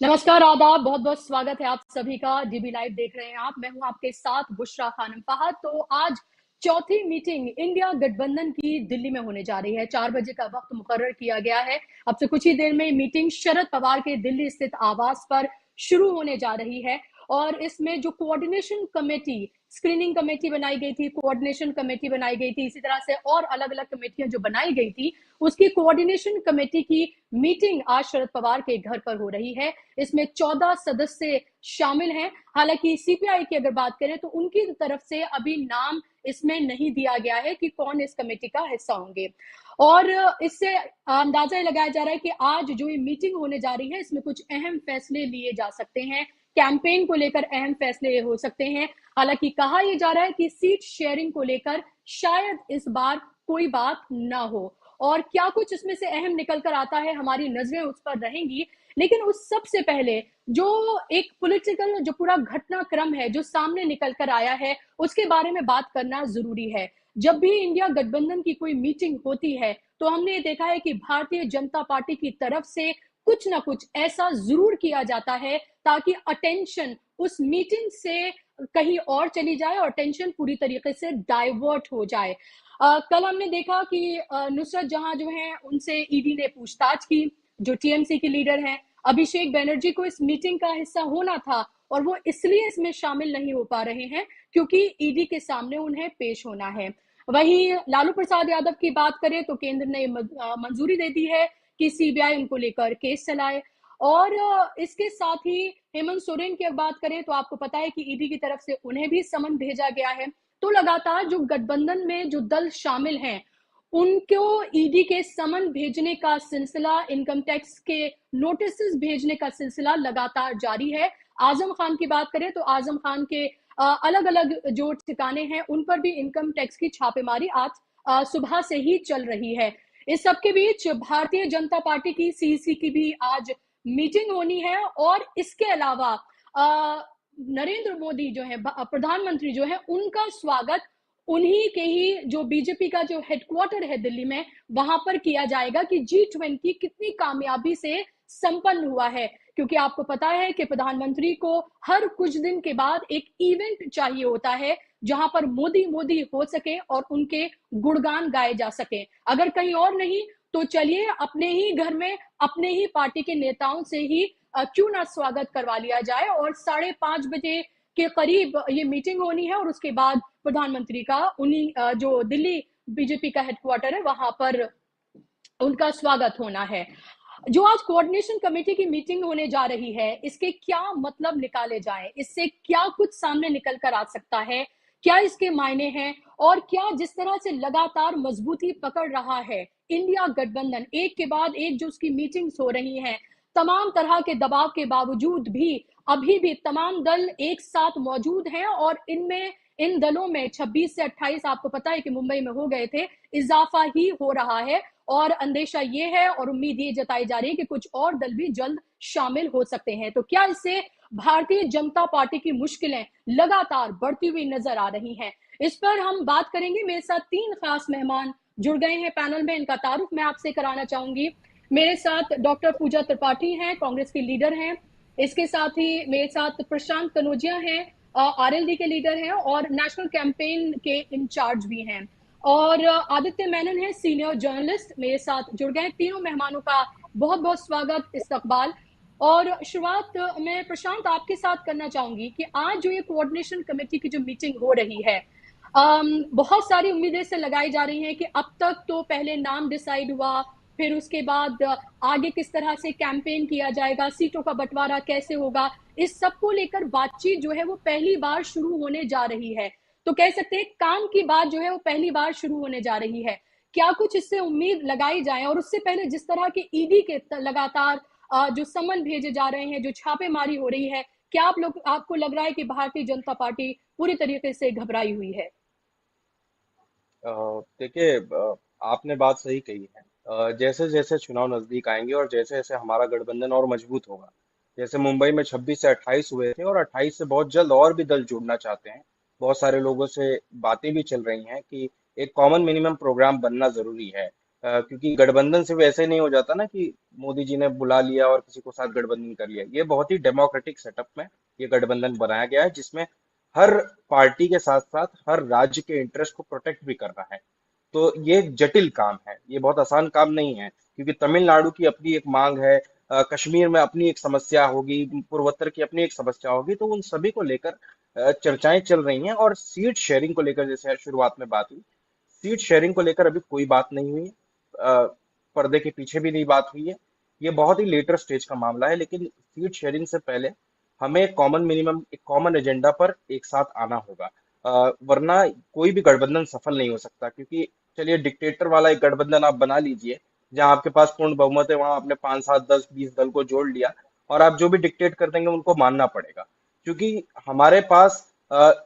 नमस्कार, आदाब, बहुत-बहुत स्वागत है आप सभी का। डीबी लाइव देख रहे हैं आप। मैं हूँ आपके साथ बुशरा खानम फहद। तो आज चौथी मीटिंग इंडिया गठबंधन की दिल्ली में होने जा रही है। 4 बजे का वक्त मुकर्रर किया गया है। अब से कुछ ही देर में मीटिंग शरद पवार के दिल्ली स्थित आवास पर शुरू होने जा रही है। और इसमें जो कोऑर्डिनेशन कमेटी, स्क्रीनिंग कमेटी बनाई गई थी, कोऑर्डिनेशन कमेटी बनाई गई थी, इसी तरह से और अलग-अलग कमेटियां जो बनाई गई थी, उसकी कोऑर्डिनेशन कमेटी की मीटिंग आज शरद पवार के घर पर हो रही है। इसमें 14 सदस्य शामिल हैं। हालांकि सीपीआई की अगर बात करें तो उनकी तरफ से अभी नाम इसमें नहीं दिया गया है कि कौन इस कमेटी का हिस्सा होंगे। और इससे अंदाजा लगाया जा रहा है कि आज जो ये मीटिंग होने जा रही है, इसमें कुछ अहम फैसले लिए जा सकते हैं। कैंपेन को लेकर अहम फैसले हो सकते हैं। हालांकि कहा यह जा रहा है कि सीट शेयरिंग को लेकर शायद इस बार कोई बात ना हो। और क्या कुछ इसमें से अहम निकल कर आता है, हमारी नजरें उस पर रहेंगी। लेकिन उस सबसे पहले जो एक पॉलिटिकल जो पूरा घटनाक्रम है जो सामने निकल कर आया है, उसके बारे में बात करना जरूरी है। जब भी इंडिया गठबंधन की कोई मीटिंग होती है तो हमने ये देखा है कि भारतीय जनता पार्टी की तरफ से कुछ ना कुछ ऐसा जरूर किया जाता है ताकि अटेंशन उस मीटिंग से कहीं और चली जाए और अटेंशन पूरी तरीके से डाइवर्ट हो जाए। कल हमने देखा कि नुसरत जहां जो है उनसे ईडी ने पूछताछ की। जो टीएमसी के लीडर हैं, अभिषेक बनर्जी को इस मीटिंग का हिस्सा होना था और वो इसलिए इसमें शामिल नहीं हो पा रहे हैं क्योंकि ईडी के सामने उन्हें पेश होना है। वहीं लालू प्रसाद यादव की बात करें तो केंद्र ने मंजूरी दे दी है कि सीबीआई उनको लेकर केस चलाए। और इसके साथ ही हेमंत सोरेन की बात करें तो आपको पता है कि ईडी की तरफ से उन्हें भी समन भेजा गया है। तो लगातार जो गठबंधन में जो दल शामिल हैं उनको ईडी के समन भेजने का सिलसिला, इनकम टैक्स के नोटिस भेजने का सिलसिला लगातार जारी है। आजम खान की बात करें तो आजम खान के अलग अलग जो ठिकाने हैं उन पर भी इनकम टैक्स की छापेमारी आज सुबह से ही चल रही है। इस सबके बीच भारतीय जनता पार्टी की सीईसी की भी आज मीटिंग होनी है। और इसके अलावा नरेंद्र मोदी जो है, प्रधानमंत्री जो है, उनका स्वागत उन्हीं के ही जो बीजेपी का जो हेडक्वार्टर है दिल्ली में, वहां पर किया जाएगा कि G20 कितनी कामयाबी से संपन्न हुआ है। क्योंकि आपको पता है कि प्रधानमंत्री को हर कुछ दिन के बाद एक इवेंट चाहिए होता है जहां पर मोदी मोदी हो सके और उनके गुणगान गाए जा सके। अगर कहीं और नहीं तो चलिए अपने ही घर में अपने ही पार्टी के नेताओं से ही क्यों ना स्वागत करवा लिया जाए। और 5:30 बजे के करीब ये मीटिंग होनी है और उसके बाद प्रधानमंत्री का उन्हीं जो दिल्ली बीजेपी का हेडक्वार्टर है वहां पर उनका स्वागत होना है। जो आज कोऑर्डिनेशन कमेटी की मीटिंग होने जा रही है, इसके क्या मतलब निकाले जाएं, इससे क्या कुछ सामने निकल कर आ सकता है, क्या इसके मायने हैं और क्या जिस तरह से लगातार मजबूती पकड़ रहा है इंडिया गठबंधन, एक के बाद एक जो उसकी मीटिंग्स हो रही हैं, तमाम तरह के दबाव के बावजूद भी अभी भी तमाम दल एक साथ मौजूद हैं। और इनमें इन दलों में 26 से 28, आपको पता है कि मुंबई में हो गए थे, इजाफा ही हो रहा है। और अंदेशा ये है और उम्मीद ये जताई जा रही है कि कुछ और दल भी जल्द शामिल हो सकते हैं। तो क्या इससे भारतीय जनता पार्टी की मुश्किलें लगातार बढ़ती हुई नजर आ रही हैं? इस पर हम बात करेंगे। मेरे साथ 3 खास मेहमान जुड़ गए हैं पैनल में, इनका तारुफ मैं आपसे कराना चाहूंगी। मेरे साथ डॉक्टर पूजा त्रिपाठी हैं, कांग्रेस की लीडर हैं। इसके साथ ही मेरे साथ प्रशांत कनौजिया हैं, आरएलडी के लीडर हैं और नेशनल कैंपेन के इंचार्ज भी हैं। और आदित्य मेनन है, सीनियर जर्नलिस्ट, मेरे साथ जुड़ गए। तीनों मेहमानों का बहुत बहुत स्वागत, इस्तकबाल। और शुरुआत मैं प्रशांत आपके साथ करना चाहूंगी कि आज जो ये कोऑर्डिनेशन कमेटी की जो मीटिंग हो रही है, बहुत सारी उम्मीदें से लगाई जा रही हैं कि अब तक तो पहले नाम डिसाइड हुआ, फिर उसके बाद आगे किस तरह से कैंपेन किया जाएगा, सीटों का बंटवारा कैसे होगा, इस सब को लेकर बातचीत जो है वो पहली बार शुरू होने जा रही है। तो कह सकते हैं काम की बात जो है वो पहली बार शुरू होने जा रही है। क्या कुछ इससे उम्मीद लगाई जाए? और उससे पहले जिस तरह के ईडी के लगातार जो समन भेजे जा रहे हैं, जो छापेमारी हो रही है, क्या आपको लग रहा है कि भारतीय जनता पार्टी पूरी तरीके से घबराई हुई है? देखिए, आपने बात सही कही है। जैसे जैसे चुनाव नजदीक आएंगे और जैसे जैसे हमारा गठबंधन और मजबूत होगा, जैसे मुंबई में 26 से 28 हुए थे और 28 से बहुत जल्द और भी दल जुड़ना चाहते हैं। बहुत सारे लोगों से बातें भी चल रही हैं कि एक कॉमन मिनिमम प्रोग्राम बनना जरूरी है। क्योंकि गठबंधन सिर्फ ऐसे नहीं हो जाता ना कि मोदी जी ने बुला लिया और किसी को साथ गठबंधन कर लिया। ये बहुत ही डेमोक्रेटिक सेटअप में ये गठबंधन बनाया गया है, जिसमें हर पार्टी के साथ साथ हर राज्य के इंटरेस्ट को प्रोटेक्ट भी कर रहा है। तो ये एक जटिल काम है, ये बहुत आसान काम नहीं है, क्योंकि तमिलनाडु की अपनी एक मांग है, कश्मीर में अपनी एक समस्या होगी, पूर्वोत्तर की अपनी एक समस्या होगी, तो उन सभी को लेकर चर्चाएं चल रही हैं। और सीट शेयरिंग को लेकर, जैसे शुरुआत में बात हुई, सीट शेयरिंग को लेकर अभी कोई बात नहीं हुई, अ, पर्दे के पीछे भी नहीं बात हुई है। ये बहुत ही लेटर स्टेज का मामला है, लेकिन सीट शेयरिंग से पहले हमें एक कॉमन मिनिमम, एक कॉमन एजेंडा पर एक साथ आना होगा, वरना कोई भी गठबंधन सफल नहीं हो सकता। क्योंकि चलिए, डिक्टेटर वाला एक गठबंधन आप बना लीजिए, जहां आपके पास पूर्ण बहुमत है, वहां आपने 5, 7, 10, 20 दल को जोड़ लिया, और आप जो भी डिक्टेट कर देंगे उनको मानना पड़ेगा। क्योंकि हमारे पास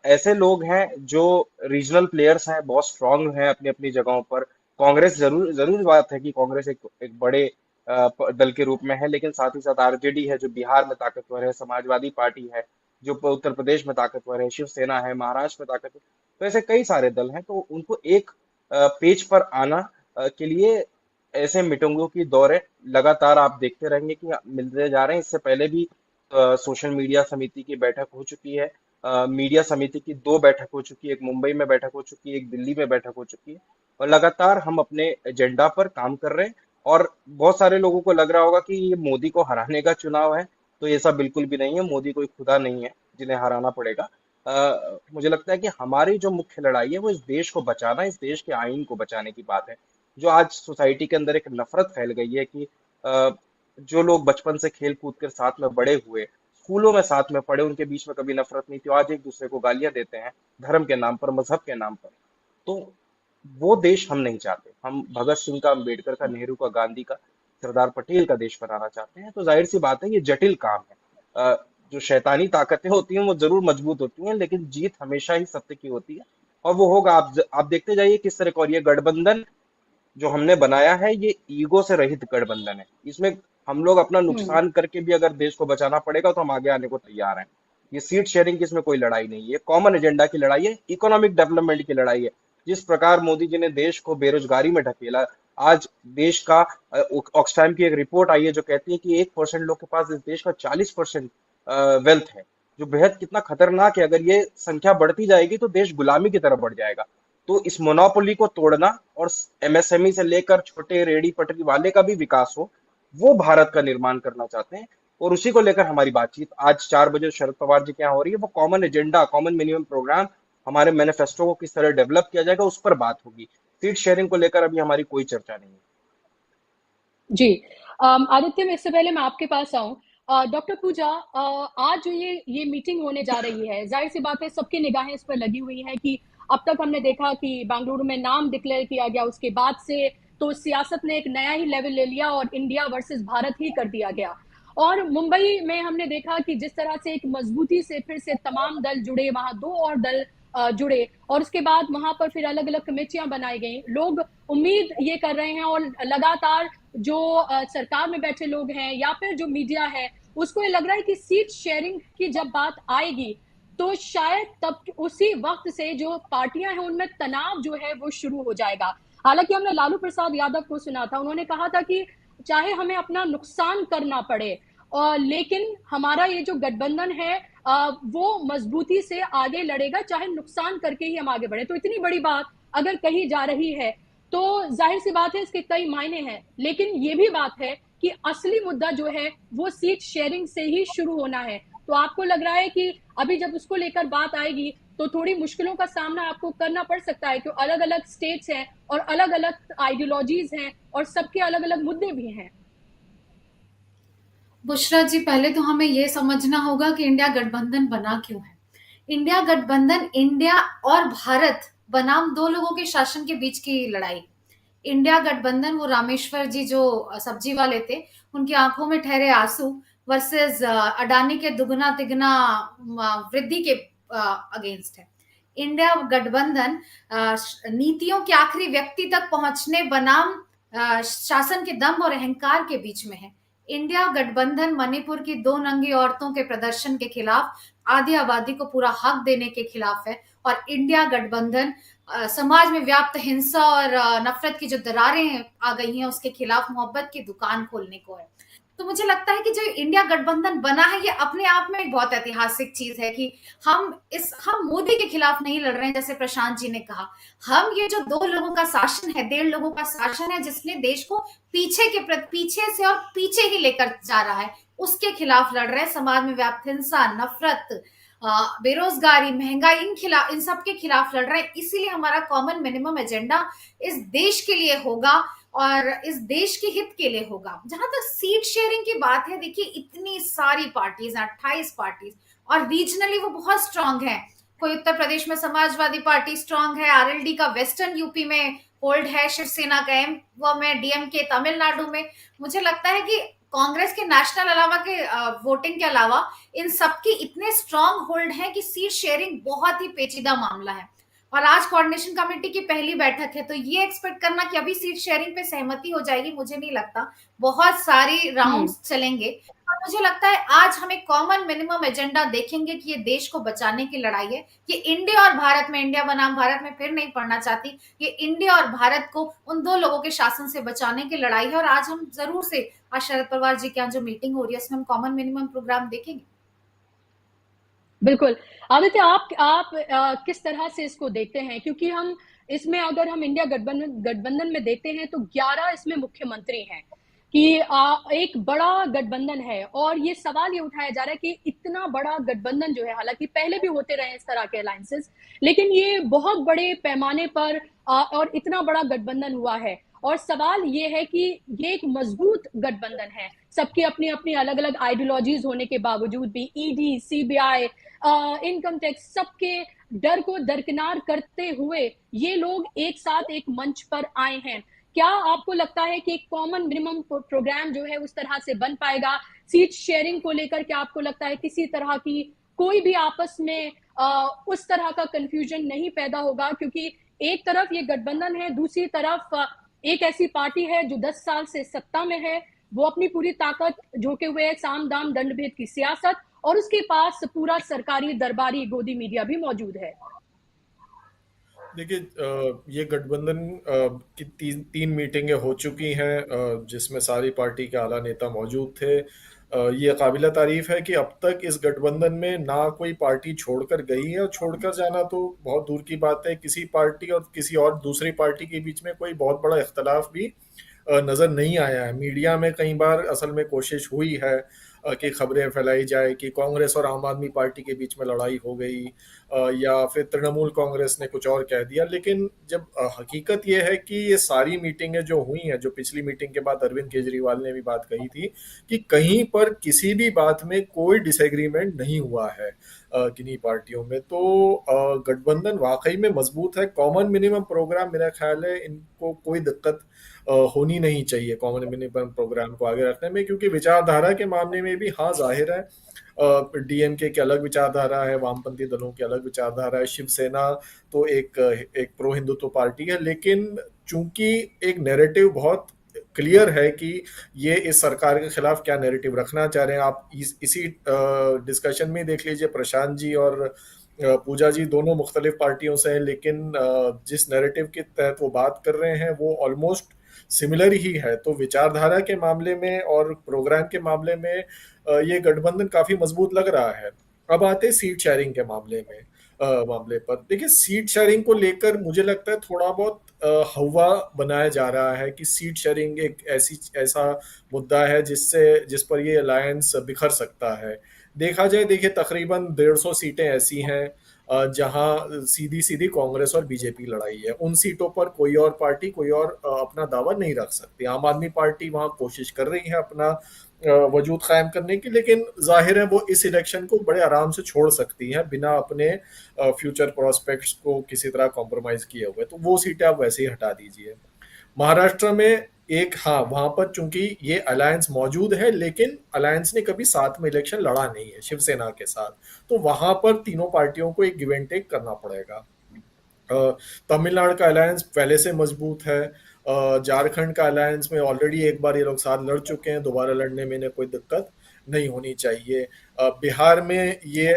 ऐसे लोग हैं जो रीजनल प्लेयर्स हैं, बहुत स्ट्रांग हैं अपनी अपनी जगहों पर। कांग्रेस, जरूर जरूर बात है कि कांग्रेस एक बड़े दल के रूप में है, लेकिन साथ ही साथ आरजेडी है जो बिहार में ताकतवर है, समाजवादी पार्टी है जो उत्तर प्रदेश में ताकतवर है, शिवसेना है महाराष्ट्र में ताकतवर। तो ऐसे कई सारे दल हैं, तो उनको एक पेज पर आना के लिए ऐसे मीटिंगों की दौरे लगातार आप देखते रहेंगे कि मिलते जा रहे हैं। इससे पहले भी सोशल मीडिया समिति की बैठक हो चुकी है, मीडिया समिति की 2 बैठक हो चुकी है, एक मुंबई में बैठक हो चुकी है, एक दिल्ली में बैठक हो चुकी है। और लगातार हम अपने एजेंडा पर काम कर रहे हैं। और बहुत सारे लोगों को लग रहा होगा कि ये मोदी को हराने का चुनाव है, तो ये सब बिल्कुल भी नहीं है। मोदी कोई खुदा नहीं है जिन्हें हराना पड़ेगा। मुझे लगता है कि हमारी जो मुख्य लड़ाई है वो इस देश को बचाना, इस देश के आईन को बचाने की बात है। जो आज सोसाइटी के अंदर एक नफरत फैल गई है कि जो लोग बचपन से खेल कूद कर साथ में बड़े हुए, स्कूलों में साथ में पढ़े, उनके बीच में कभी नफरत नहीं थी, आज एक दूसरे को गालियां देते हैं धर्म के नाम पर, मजहब के नाम पर। तो वो देश हम नहीं चाहते। हम भगत सिंह का, अम्बेडकर का, नेहरू का, गांधी का, सरदार पटेल का देश बनाना चाहते हैं। तो जाहिर सी बात है, ये जटिल काम है। जो शैतानी ताकतें होती हैं वो जरूर मजबूत होती हैं, लेकिन जीत हमेशा ही सत्य की होती है। और वो होगा, आप देखते जाइए किस तरह का। और ये गठबंधन जो हमने बनाया है, ये ईगो से रहित गठबंधन है। इसमें हम लोग अपना हम्म। नुकसान करके भी अगर देश को बचाना पड़ेगा तो हम आगे आने को तैयार हैं। ये सीट शेयरिंग की इसमें कोई लड़ाई नहीं है, ये कॉमन एजेंडा की लड़ाई है, इकोनॉमिक डेवलपमेंट की लड़ाई है। जिस प्रकार मोदी जी ने देश को बेरोजगारी में ढकेला, आज देश का, ऑक्सफैम की एक रिपोर्ट आई है जो कहती है कि 1% लोग के पास इस देश का 40% वेल्थ है, जो बेहद कितना खतरनाक है। अगर ये संख्या बढ़ती जाएगी तो देश गुलामी की तरफ बढ़ जाएगा। तो इस मोनोपोली को तोड़ना, और एमएसएमई से लेकर छोटे रेडी पटरी वाले का भी विकास हो, वो भारत का निर्माण करना चाहते हैं। और उसी को लेकर हमारी बातचीत आज 4 बजे शरद पवार जी के यहाँ हो रही है। वो common agenda, common minimum programme, हमारे मैनिफेस्टो को किस तरह डेवलप किया जाएगा, उस पर बात होगी। सीट शेयरिंग को लेकर अभी हमारी कोई चर्चा नहीं है। जी। आदित्य, मैं इससे पहले मैं आपके पास आऊं, डॉक्टर पूजा, आज जो ये मीटिंग होने जा रही है, जाहिर सी बात है सबकी निगाहें इस पर लगी हुई हैं कि अब तक हमने देखा कि बेंगलुरु में नाम डिक्लेयर किया गया, उसके बाद से तो सियासत ने एक नया ही लेवल ले लिया और इंडिया वर्सेस भारत ही कर दिया गया। और मुंबई में हमने देखा कि जिस तरह से एक मजबूती से फिर से तमाम दल जुड़े, वहां 2 और दल जुड़े, और उसके बाद वहां पर फिर अलग अलग कमेटियां बनाई गई। लोग उम्मीद ये कर रहे हैं, और लगातार जो सरकार में बैठे लोग हैं या फिर जो मीडिया है, उसको ये लग रहा है कि सीट शेयरिंग की जब बात आएगी तो शायद तब उसी वक्त से जो पार्टियां हैं उनमें तनाव जो है वो शुरू हो जाएगा। हालांकि हमने लालू प्रसाद यादव को सुना था, उन्होंने कहा था कि चाहे हमें अपना नुकसान करना पड़े, और लेकिन हमारा ये जो गठबंधन है वो मजबूती से आगे लड़ेगा, चाहे नुकसान करके ही हम आगे बढ़े। तो इतनी बड़ी बात अगर कही जा रही है तो जाहिर सी बात है इसके कई मायने हैं, लेकिन ये भी बात है कि असली मुद्दा जो है वो सीट शेयरिंग से ही शुरू होना है। तो आपको लग रहा है कि अभी जब उसको लेकर बात आएगी तो थोड़ी मुश्किलों का सामना आपको करना पड़ सकता है, क्योंकि अलग अलग स्टेट्स हैं और अलग अलग आइडियोलॉजीज हैं और सबके अलग अलग मुद्दे भी हैं। बुशरा जी, पहले तो हमें ये समझना होगा कि इंडिया गठबंधन बना क्यों है। इंडिया गठबंधन इंडिया और भारत बनाम दो लोगों के शासन के बीच की लड़ाई। इंडिया गठबंधन वो रामेश्वर जी जो सब्जी वाले थे, उनकी आंखों में ठहरे आंसू वर्सेस अडानी के दुगना तिगना वृद्धि के अगेंस्ट है। इंडिया गठबंधन नीतियों के आखिरी व्यक्ति तक पहुंचने बनाम शासन के दम और अहंकार के बीच में है। इंडिया गठबंधन मणिपुर की 2 नंगी औरतों के प्रदर्शन के खिलाफ, आधी आबादी को पूरा हक देने के खिलाफ है। और इंडिया गठबंधन समाज में व्याप्त हिंसा और नफरत की जो दरारें आ गई हैं उसके खिलाफ मोहब्बत की दुकान खोलने को है। तो मुझे लगता है कि जो इंडिया गठबंधन बना है ये अपने आप में एक बहुत ऐतिहासिक चीज है कि हम मोदी के खिलाफ नहीं लड़ रहे हैं जैसे प्रशांत जी ने कहा। हम ये जो 2 लोगों का शासन है, 1.5 लोगों का शासन है जिसने देश को पीछे से और पीछे ही लेकर जा रहा है, उसके खिलाफ लड़ रहे हैं। समाज में व्याप्त हिंसा, नफरत, बेरोजगारी, महंगाई, इन सब के खिलाफ लड़ रहे हैं। इसीलिए हमारा कॉमन मिनिमम एजेंडा इस देश के लिए होगा और इस देश के हित के लिए होगा। जहां तक सीट शेयरिंग की बात है, देखिए इतनी सारी पार्टीज, 28 पार्टीज, और रीजनली वो बहुत स्ट्रांग है। कोई उत्तर प्रदेश में समाजवादी पार्टी स्ट्रांग है, आरएलडी का वेस्टर्न यूपी में होल्ड है, शिवसेना का एम वो में, डीएमके तमिलनाडु में। मुझे लगता है कि कांग्रेस के नेशनल अलावा के वोटिंग के अलावा इन सबकी इतने स्ट्रांग होल्ड है कि सीट शेयरिंग बहुत ही पेचीदा मामला है। और आज कोऑर्डिनेशन कमेटी की पहली बैठक है, तो ये एक्सपेक्ट करना कि अभी सीट शेयरिंग पे सहमति हो जाएगी, मुझे नहीं लगता। बहुत सारी राउंड्स चलेंगे और मुझे लगता है आज हम एक कॉमन मिनिमम एजेंडा देखेंगे कि ये देश को बचाने की लड़ाई है। ये इंडिया और भारत में, इंडिया बनाम भारत में फिर नहीं पढ़ना चाहती, ये इंडिया और भारत को उन 2 लोगों के शासन से बचाने की लड़ाई है। और आज हम जरूर से, आज शरद पवार जी के यहाँ जो मीटिंग हो रही है उसमें हम कॉमन मिनिमम प्रोग्राम देखेंगे। बिल्कुल। आदित्य, आप किस तरह से इसको देखते हैं? क्योंकि हम इसमें, अगर हम इंडिया गठबंधन में देखते हैं तो 11 इसमें मुख्यमंत्री हैं कि एक बड़ा गठबंधन है। और ये सवाल ये उठाया जा रहा है कि इतना बड़ा गठबंधन जो है, हालांकि पहले भी होते रहे इस तरह के अलायंसेस, लेकिन ये बहुत बड़े पैमाने पर और इतना बड़ा गठबंधन हुआ है। और सवाल ये है कि ये एक मजबूत गठबंधन है, सबकी अपनी अपनी अलग अलग आइडियोलॉजीज होने के बावजूद भी। ईडी, सीबीआई, इनकम टैक्स, सबके डर को दरकिनार करते हुए ये लोग एक साथ एक मंच पर आए हैं। क्या आपको लगता है कि एक कॉमन मिनिमम प्रोग्राम जो है उस तरह से बन पाएगा? सीट शेयरिंग को लेकर क्या आपको लगता है किसी तरह की कोई भी आपस में उस तरह का कंफ्यूजन नहीं पैदा होगा? क्योंकि एक तरफ ये गठबंधन है, दूसरी तरफ एक ऐसी पार्टी है जो 10 साल से सत्ता में है, वो अपनी पूरी ताकत झोंके हुए साम दाम दंड भेद की सियासत, और उसके पास पूरा सरकारी दरबारी गोदी मीडिया भी मौजूद है। देखिए, ये गठबंधन की तीन मीटिंगें हो चुकी हैं जिसमें सारी पार्टी के आला नेता मौजूद थे। ये काबिल तारीफ है कि अब तक इस गठबंधन में ना कोई पार्टी छोड़कर गई है, और छोड़कर जाना तो बहुत दूर की बात है। किसी पार्टी और किसी और दूसरी पार्टी के बीच में कोई बहुत बड़ा इख्तलाफ भी नज़र नहीं आया है। मीडिया में कई बार असल में कोशिश हुई है कि खबरें फैलाई जाए कि कांग्रेस और आम आदमी पार्टी के बीच में लड़ाई हो गई, या फिर तृणमूल कांग्रेस ने कुछ और कह दिया। लेकिन जब हकीकत यह है कि ये सारी मीटिंगें जो हुई हैं, जो पिछली मीटिंग के बाद अरविंद केजरीवाल ने भी बात कही थी कि कहीं पर किसी भी बात में कोई डिसएग्रीमेंट नहीं हुआ है किन्हीं पार्टियों में। तो गठबंधन वाकई में मजबूत है। कॉमन मिनिमम प्रोग्राम, मेरा ख्याल है इनको कोई दिक्कत होनी नहीं चाहिए कॉमन मिनिमम प्रोग्राम को आगे रखने में, क्योंकि विचारधारा के मामले में भी हाँ जाहिर है डीएमके की अलग विचारधारा है, वामपंथी दलों की अलग विचारधारा है, शिवसेना तो एक प्रो हिंदुत्व पार्टी है। लेकिन चूंकि एक नैरेटिव बहुत क्लियर है कि ये इस सरकार के खिलाफ क्या नैरेटिव रखना चाह रहे हैं। आप इसी डिस्कशन में देख लीजिए, प्रशांत जी और पूजा जी दोनों मुख्तलिफ पार्टियों से हैं, लेकिन जिस नैरेटिव के तहत वो बात कर रहे हैं वो ऑलमोस्ट सिमिलर ही है। तो विचारधारा के मामले में और प्रोग्राम के मामले में ये गठबंधन काफी मजबूत लग रहा है। अब आते हैं सीट शेयरिंग के मामले पर। देखिए, सीट शेयरिंग को लेकर मुझे लगता है थोड़ा बहुत हवा बनाया जा रहा है कि सीट शेयरिंग एक ऐसा मुद्दा है जिस पर ये अलायंस बिखर सकता है। देखा जाए, देखिए तकरीबन 150 सीटें ऐसी हैं जहां सीधी सीधी कांग्रेस और बीजेपी लड़ाई है। उन सीटों पर कोई और पार्टी कोई और अपना दावा नहीं रख सकती। आम आदमी पार्टी वहां कोशिश कर रही है अपना वजूद कायम करने की, लेकिन जाहिर है वो इस इलेक्शन को बड़े आराम से छोड़ सकती है बिना अपने फ्यूचर प्रोस्पेक्ट्स को किसी तरह कॉम्प्रोमाइज किए हुए। तो वो सीटें आप वैसे ही हटा दीजिए। महाराष्ट्र में हाँ, वहां पर चूंकि ये अलायंस मौजूद है, लेकिन अलायंस ने कभी साथ में इलेक्शन लड़ा नहीं है शिवसेना के साथ, तो वहां पर तीनों पार्टियों को एक गिव एंड टेक करना पड़ेगा। तमिलनाडु का अलायंस पहले से मजबूत है। झारखंड का अलायंस में ऑलरेडी एक बार ये लोग साथ लड़ चुके हैं, दोबारा लड़ने में इन्हें कोई दिक्कत नहीं होनी चाहिए। बिहार में ये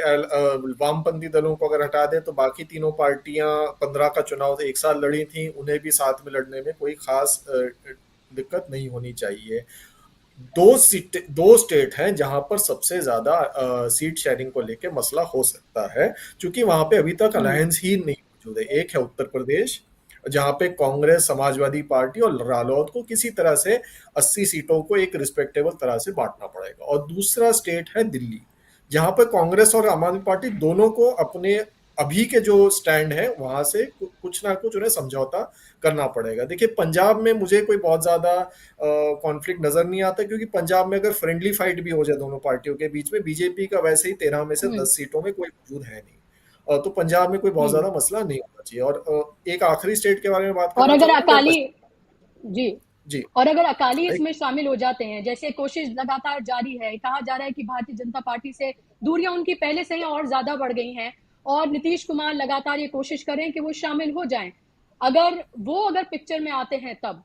वामपंथी दलों को अगर हटा दें तो बाकी तीनों पार्टियां 15 का चुनाव एक साथ लड़ी थी, उन्हें भी साथ में लड़ने में कोई खास दिक्कत नहीं होनी चाहिए। दो स्टेट हैं जहां पर सबसे ज्यादा सीट शेयरिंग को लेके मसला हो सकता है, क्योंकि वहां पे अभी तक अलायंस ही नहीं मौजूद है। एक है उत्तर प्रदेश, जहां पे कांग्रेस, समाजवादी पार्टी और रालोद को किसी तरह से 80 सीटों को एक रिस्पेक्टेबल तरह से बांटना पड़ेगा, और दूसरा स्टेट है दिल्ली, जहां पर कांग्रेस और आम आदमी पार्टी दोनों को अपने अभी के जो स्टैंड है वहां से कुछ ना कुछ उन्हें समझौता करना पड़ेगा। देखिए, पंजाब में मुझे कोई बहुत ज्यादा कॉन्फ्लिक्ट नजर नहीं आता, क्योंकि पंजाब में अगर फ्रेंडली फाइट भी हो जाए दोनों पार्टियों के बीच में, बीजेपी का वैसे ही 13 में से 10 सीटों में कोई मौजूद है नहीं, तो पंजाब में कोई बहुत ज्यादा मसला नहीं होना चाहिए। और एक आखिरी स्टेट के बारे में बात और करना अगर चाहूंगा अकाली जी जी और अगर अकाली इसमें शामिल हो जाते हैं, जैसे कोशिश लगातार जारी है, कहा जा रहा है कि भारतीय जनता पार्टी से दूरियां उनकी पहले से ही और ज्यादा बढ़ गई हैं और नीतीश कुमार लगातार ये कोशिश कर रहे हैं कि वो शामिल हो जाएं, अगर पिक्चर में आते हैं तब।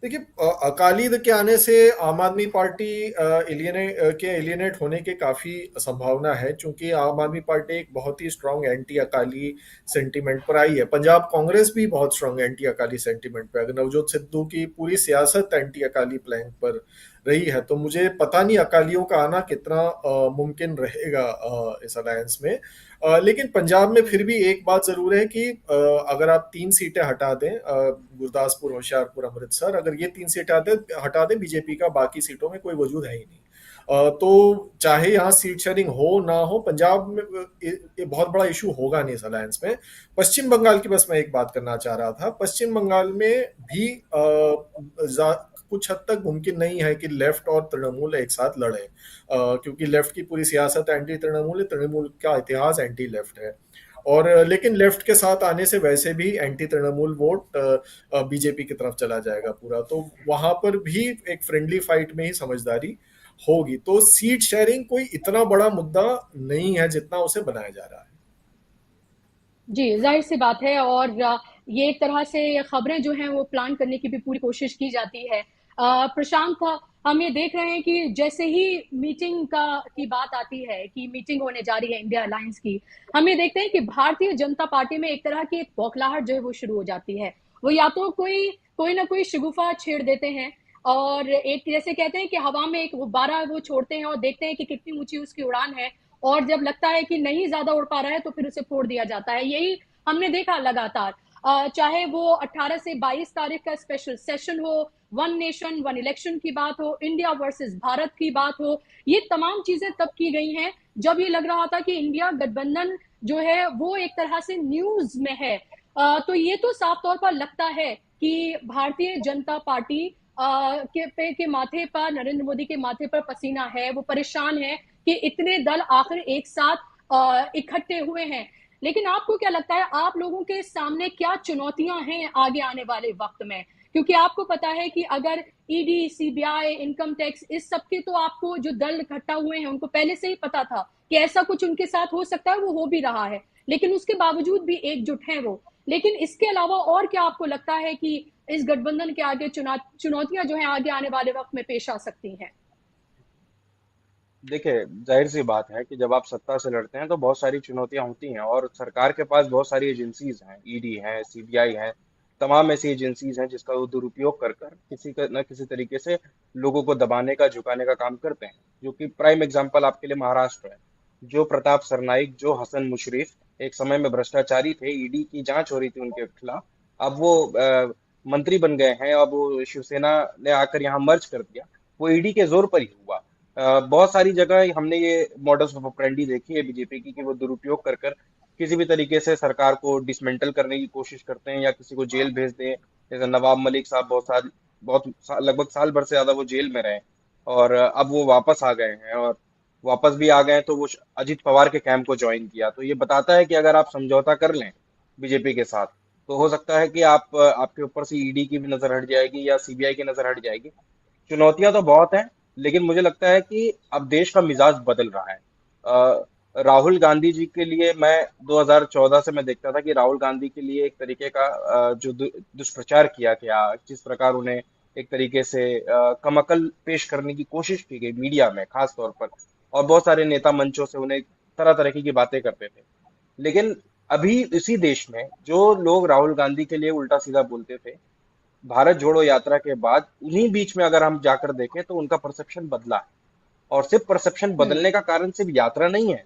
देखिए, अकाली दल के आने से आम आदमी पार्टी एलियनेट होने के काफी संभावना है, क्योंकि आम आदमी पार्टी एक बहुत ही स्ट्रांग एंटी अकाली सेंटीमेंट पर आई है। पंजाब कांग्रेस भी बहुत स्ट्रांग एंटी अकाली सेंटीमेंट पर, अगर नवजोत सिद्धू की पूरी सियासत एंटी अकाली प्लैंक पर रही है, तो मुझे पता नहीं अकालियों का आना कितना मुमकिन रहेगा इस अलायंस में। लेकिन पंजाब में फिर भी एक बात जरूर है कि अगर आप 3 सीटें हटा दें, गुरदासपुर, होशियारपुर, अमृतसर, अगर ये 3 सीटें हटा दें बीजेपी का बाकी सीटों में कोई वजूद है ही नहीं। तो चाहे यहाँ सीट शेयरिंग हो ना हो, पंजाब में ये बहुत बड़ा इशू होगा नहीं इस अलायंस में। पश्चिम बंगाल की बस मैं एक बात करना चाह रहा था, पश्चिम बंगाल में भी कुछ हद तक मुमकिन नहीं है कि लेफ्ट और तृणमूल एक साथ लड़े, क्योंकि लेफ्ट की पूरी सियासत एंटी तृणमूल है, तृणमूल का इतिहास एंटी लेफ्ट है। और लेकिन लेफ्ट के साथ आने से वैसे भी एंटी तृणमूल वोट बीजेपी की तरफ चला जाएगा पूरा, तो वहां पर भी एक फ्रेंडली फाइट में ही समझदारी होगी। तो सीट शेयरिंग कोई इतना बड़ा मुद्दा नहीं है जितना उसे बनाया जा रहा है। जी, जाहिर सी बात है। और ये एक तरह से खबरें जो हैं वो प्लान करने की भी पूरी कोशिश की जाती है। प्रशांत, हम ये देख रहे हैं कि जैसे ही मीटिंग की बात आती है कि मीटिंग होने जा रही है इंडिया अलायंस की, हम ये देखते हैं कि भारतीय जनता पार्टी में एक तरह की एक बौखलाहट जो है वो शुरू हो जाती है। वो या तो कोई ना कोई शगुफा छेड़ देते हैं, और एक जैसे कहते हैं कि हवा में एक गुब्बारा वो छोड़ते हैं और देखते हैं कि कितनी ऊंची उसकी उड़ान है, और जब लगता है कि नहीं ज्यादा उड़ पा रहा है तो फिर उसे फोड़ दिया जाता है। यही हमने देखा लगातार, चाहे वो 18 से 22 तारीख का स्पेशल सेशन हो, वन नेशन वन इलेक्शन की बात हो, इंडिया वर्सेस भारत की बात हो, ये तमाम चीजें तब की गई हैं जब ये लग रहा था कि इंडिया गठबंधन जो है वो एक तरह से न्यूज में है। तो ये तो साफ तौर पर लगता है कि भारतीय जनता पार्टी के माथे पर, नरेंद्र मोदी के माथे पर पसीना है, वो परेशान है कि इतने दल आखिर एक साथ इकट्ठे हुए हैं। लेकिन आपको क्या लगता है, आप लोगों के सामने क्या चुनौतियां हैं आगे आने वाले वक्त में? क्योंकि आपको पता है कि अगर ईडी, सीबीआई, इनकम टैक्स, इस सब के तो आपको जो दल इकट्ठा हुए हैं उनको पहले से ही पता था कि ऐसा कुछ उनके साथ हो सकता है, वो हो भी रहा है, लेकिन उसके बावजूद भी एकजुट हैं वो। लेकिन इसके अलावा और क्या आपको लगता है कि इस गठबंधन के आगे चुनौतियां जो है आगे आने वाले वक्त में पेश आ सकती हैं? देखिए, जाहिर सी बात है कि जब आप सत्ता से लड़ते हैं तो बहुत सारी चुनौतियां होती हैं, और सरकार के पास बहुत सारी एजेंसीज हैं, ईडी है, सीबीआई है, तमाम ऐसी एजेंसीज हैं जिसका वो दुरुपयोग कर कर किसी का न किसी तरीके से लोगों को दबाने का, झुकाने का काम करते हैं। जो कि प्राइम एग्जांपल आपके लिए महाराष्ट्र है। जो प्रताप सरनाइक, जो हसन मुशर्रफ एक समय में भ्रष्टाचारी थे, ईडी की जांच हो रही थी उनके खिलाफ, अब वो मंत्री बन गए हैं। अब वो शिवसेना ने आकर यहाँ मर्ज कर दिया, वो ईडी के जोर पर ही हुआ। बहुत सारी जगह हमने ये मॉडल्स ऑफ ऑपरेंडी देखी है बीजेपी की, कि वो दुरुपयोग कर कर किसी भी तरीके से सरकार को डिसमेंटल करने की कोशिश करते हैं या किसी को जेल भेज दें। जैसे नवाब मलिक साहब लगभग साल भर से ज्यादा वो जेल में रहे, और अब वो वापस आ गए हैं, और वापस भी आ गए हैं तो वो अजित पवार के कैंप को ज्वाइन किया। तो ये बताता है कि अगर आप समझौता कर लें बीजेपी के साथ, तो हो सकता है कि आपके ऊपर से ईडी की भी नजर हट जाएगी या सीबीआई की नजर हट जाएगी। चुनौतियां तो बहुत हैं, लेकिन मुझे लगता है कि अब देश का मिजाज बदल रहा है। राहुल गांधी जी के लिए, मैं 2014 से मैं देखता था कि राहुल गांधी के लिए एक तरीके का जो दुष्प्रचार किया गया, जिस प्रकार उन्हें एक तरीके से कमअकल पेश करने की कोशिश की गई मीडिया में खास तौर पर, और बहुत सारे नेता मंचों से उन्हें तरह तरह की बातें करते थे। लेकिन अभी इसी देश में जो लोग राहुल गांधी के लिए उल्टा सीधा बोलते थे, भारत जोड़ो यात्रा के बाद उन्हीं बीच में अगर हम जाकर देखें तो उनका परसेप्शन बदला है। और सिर्फ परसेप्शन बदलने का कारण सिर्फ यात्रा नहीं है,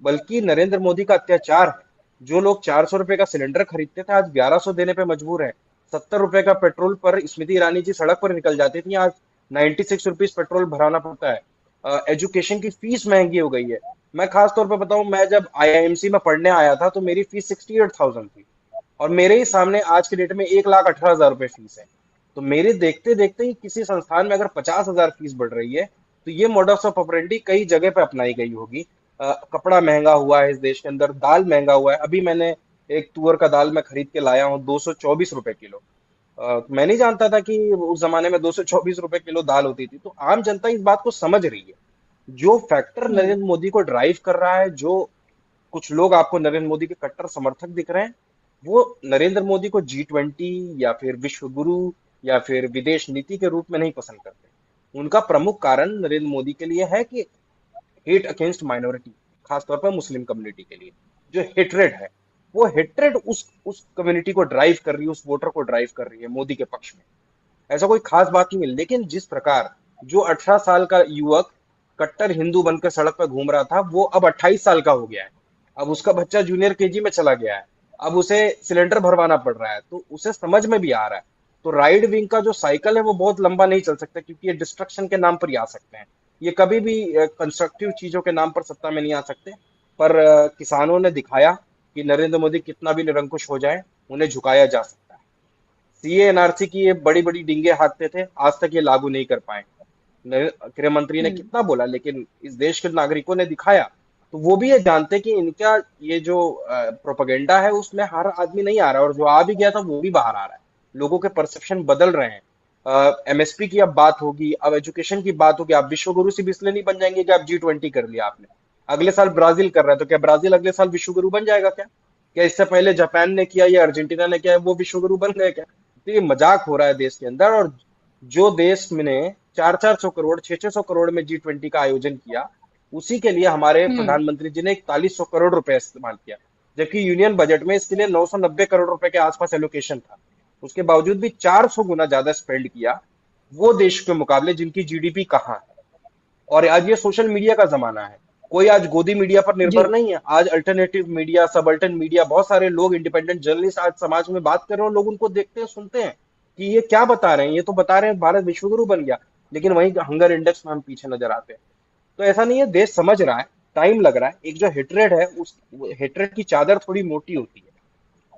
बल्कि नरेंद्र मोदी का अत्याचार है। जो लोग 400 रुपए का सिलेंडर खरीदते थे आज 1100 देने पे मजबूर है। 70 रुपए का पेट्रोल पर स्मृति ईरानी जी सड़क पर निकल जाती थी, आज 96 रुपीज पेट्रोल भराना पड़ता है। एजुकेशन की फीस महंगी हो गई है। मैं खास तौर पर बताऊं, मैं जब आईआईएमसी में पढ़ने आया था तो मेरी फीस 68,000 थी, और मेरे ही सामने आज के डेट में 1,18,000 रुपए फीस है। तो मेरे देखते देखते ही किसी संस्थान में अगर 50,000 फीस बढ़ रही है, तो ये मॉडस ऑफ ऑपरेंडी कई जगह पे अपनाई गई होगी। कपड़ा महंगा हुआ है इस देश के अंदर, दाल महंगा हुआ है। अभी मैंने एक तुअर का दाल मैं खरीद के लाया हूँ 224 रुपए किलो। मैं नहीं जानता था कि उस जमाने में 224 रुपए किलो दाल होती थी। तो आम जनता इस बात को समझ रही है। जो फैक्टर नरेंद्र मोदी को ड्राइव कर रहा है, जो कुछ लोग आपको नरेंद्र मोदी के कट्टर समर्थक दिख रहे हैं, वो नरेंद्र मोदी को G20 या फिर विश्व गुरु या फिर विदेश नीति के रूप में नहीं पसंद करते। उनका प्रमुख कारण नरेंद्र मोदी के लिए है कि हेट अगेंस्ट माइनॉरिटी, खासतौर पर मुस्लिम कम्युनिटी के लिए जो हेट्रेड है, वो हेट्रेड उस कम्युनिटी को ड्राइव कर रही है, उस वोटर को ड्राइव कर रही है मोदी के पक्ष में। ऐसा कोई खास बात नहीं है। लेकिन जिस प्रकार जो 18 साल का युवक कट्टर हिंदू बनकर सड़क पर घूम रहा था, वो अब 28 साल का हो गया है। अब उसका बच्चा जूनियर केजी में चला गया है। अब उसे सिलेंडर भरवाना पड़ रहा है, तो उसे समझ में भी आ रहा है। तो राइट विंग का जो साइकिल है वो बहुत लंबा नहीं चल सकता, क्योंकि ये डिस्ट्रक्शन के नाम पर ही आ सकते हैं। ये कभी भी कंस्ट्रक्टिव चीजों के नाम पर सत्ता में नहीं आ सकते। पर किसानों ने दिखाया कि नरेंद्र मोदी कितना भी निरंकुश हो जाए, उन्हें झुकाया जा सकता है। सीए एनआरसी की ये बड़ी बड़ी डिंगे हाँकते थे, आज तक ये लागू नहीं कर पाए। गृह मंत्री ने कितना बोला, लेकिन इस देश के नागरिकों ने दिखाया। तो वो भी ये जानते कि इनका ये जो प्रोपेगेंडा है उसमें हर आदमी नहीं आ रहा है, और जो आ भी गया था वो भी बाहर आ रहा है। लोगों के परसेप्शन बदल रहे हैं। एमएसपी की अब बात होगी, अब एजुकेशन की बात होगी। आप विश्व गुरु सिर्फ इसलिए नहीं बन जाएंगे कि आप G20 कर लिया आपने। अगले साल ब्राजील कर रहा है, तो क्या ब्राजील अगले साल विश्व गुरु बन जाएगा क्या? क्या इससे पहले जापान ने किया या अर्जेंटीना ने किया, वो विश्व गुरु बन गए क्या? तो ये मजाक हो रहा है देश के अंदर। और जो देश में 400 करोड़ 600 करोड़ में G20 का आयोजन किया, उसी के लिए हमारे प्रधानमंत्री जी ने 4100 करोड़ रुपए इस्तेमाल किया, जबकि यूनियन बजट में इसके लिए 990 करोड़ रुपए के आसपास एलोकेशन था। उसके बावजूद भी 400 गुना ज्यादा स्पेंड किया वो देश के मुकाबले जिनकी जीडीपी कहाँ है। और आज ये सोशल मीडिया का जमाना है। कोई आज गोदी मीडिया पर निर्भर नहीं है। आज अल्टरनेटिव मीडिया, सबअल्टर्न मीडिया, बहुत सारे लोग, इंडिपेंडेंट जर्नलिस्ट आज समाज में बात कर रहे हैं, लोग उनको देखते हैं, सुनते हैं कि ये क्या बता रहे हैं। ये तो बता रहे हैं भारत विश्वगुरु बन गया, लेकिन वहीं हंगर इंडेक्स में हम पीछे नजर आते हैं। तो ऐसा नहीं है, देश समझ रहा है, टाइम लग रहा है। एक जो हेट्रेड है, उस हेट्रेड की चादर थोड़ी मोटी होती है,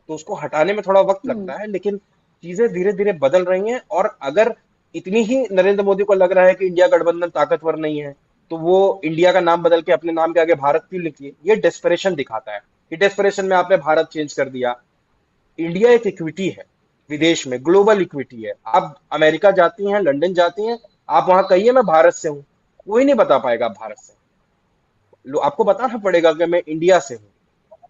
तो उसको हटाने में थोड़ा वक्त लगता है, लेकिन चीजें धीरे धीरे बदल रही हैं। और अगर इतनी ही नरेंद्र मोदी को लग रहा है कि इंडिया गठबंधन ताकतवर नहीं है, तो वो इंडिया का नाम बदल के अपने नाम के आगे भारत क्यों लिखिए? ये डेस्परेशन दिखाता है कि डेस्परेशन में आपने भारत चेंज कर दिया। इंडिया एक इक्विटी है विदेश में, ग्लोबल इक्विटी है। आप अमेरिका जाती हैं, लंदन जाती हैं, आप वहां कहिए मैं भारत से हूं, कोई नहीं बता पाएगा आप भारत से। आपको बताना पड़ेगा कि मैं इंडिया से हूं।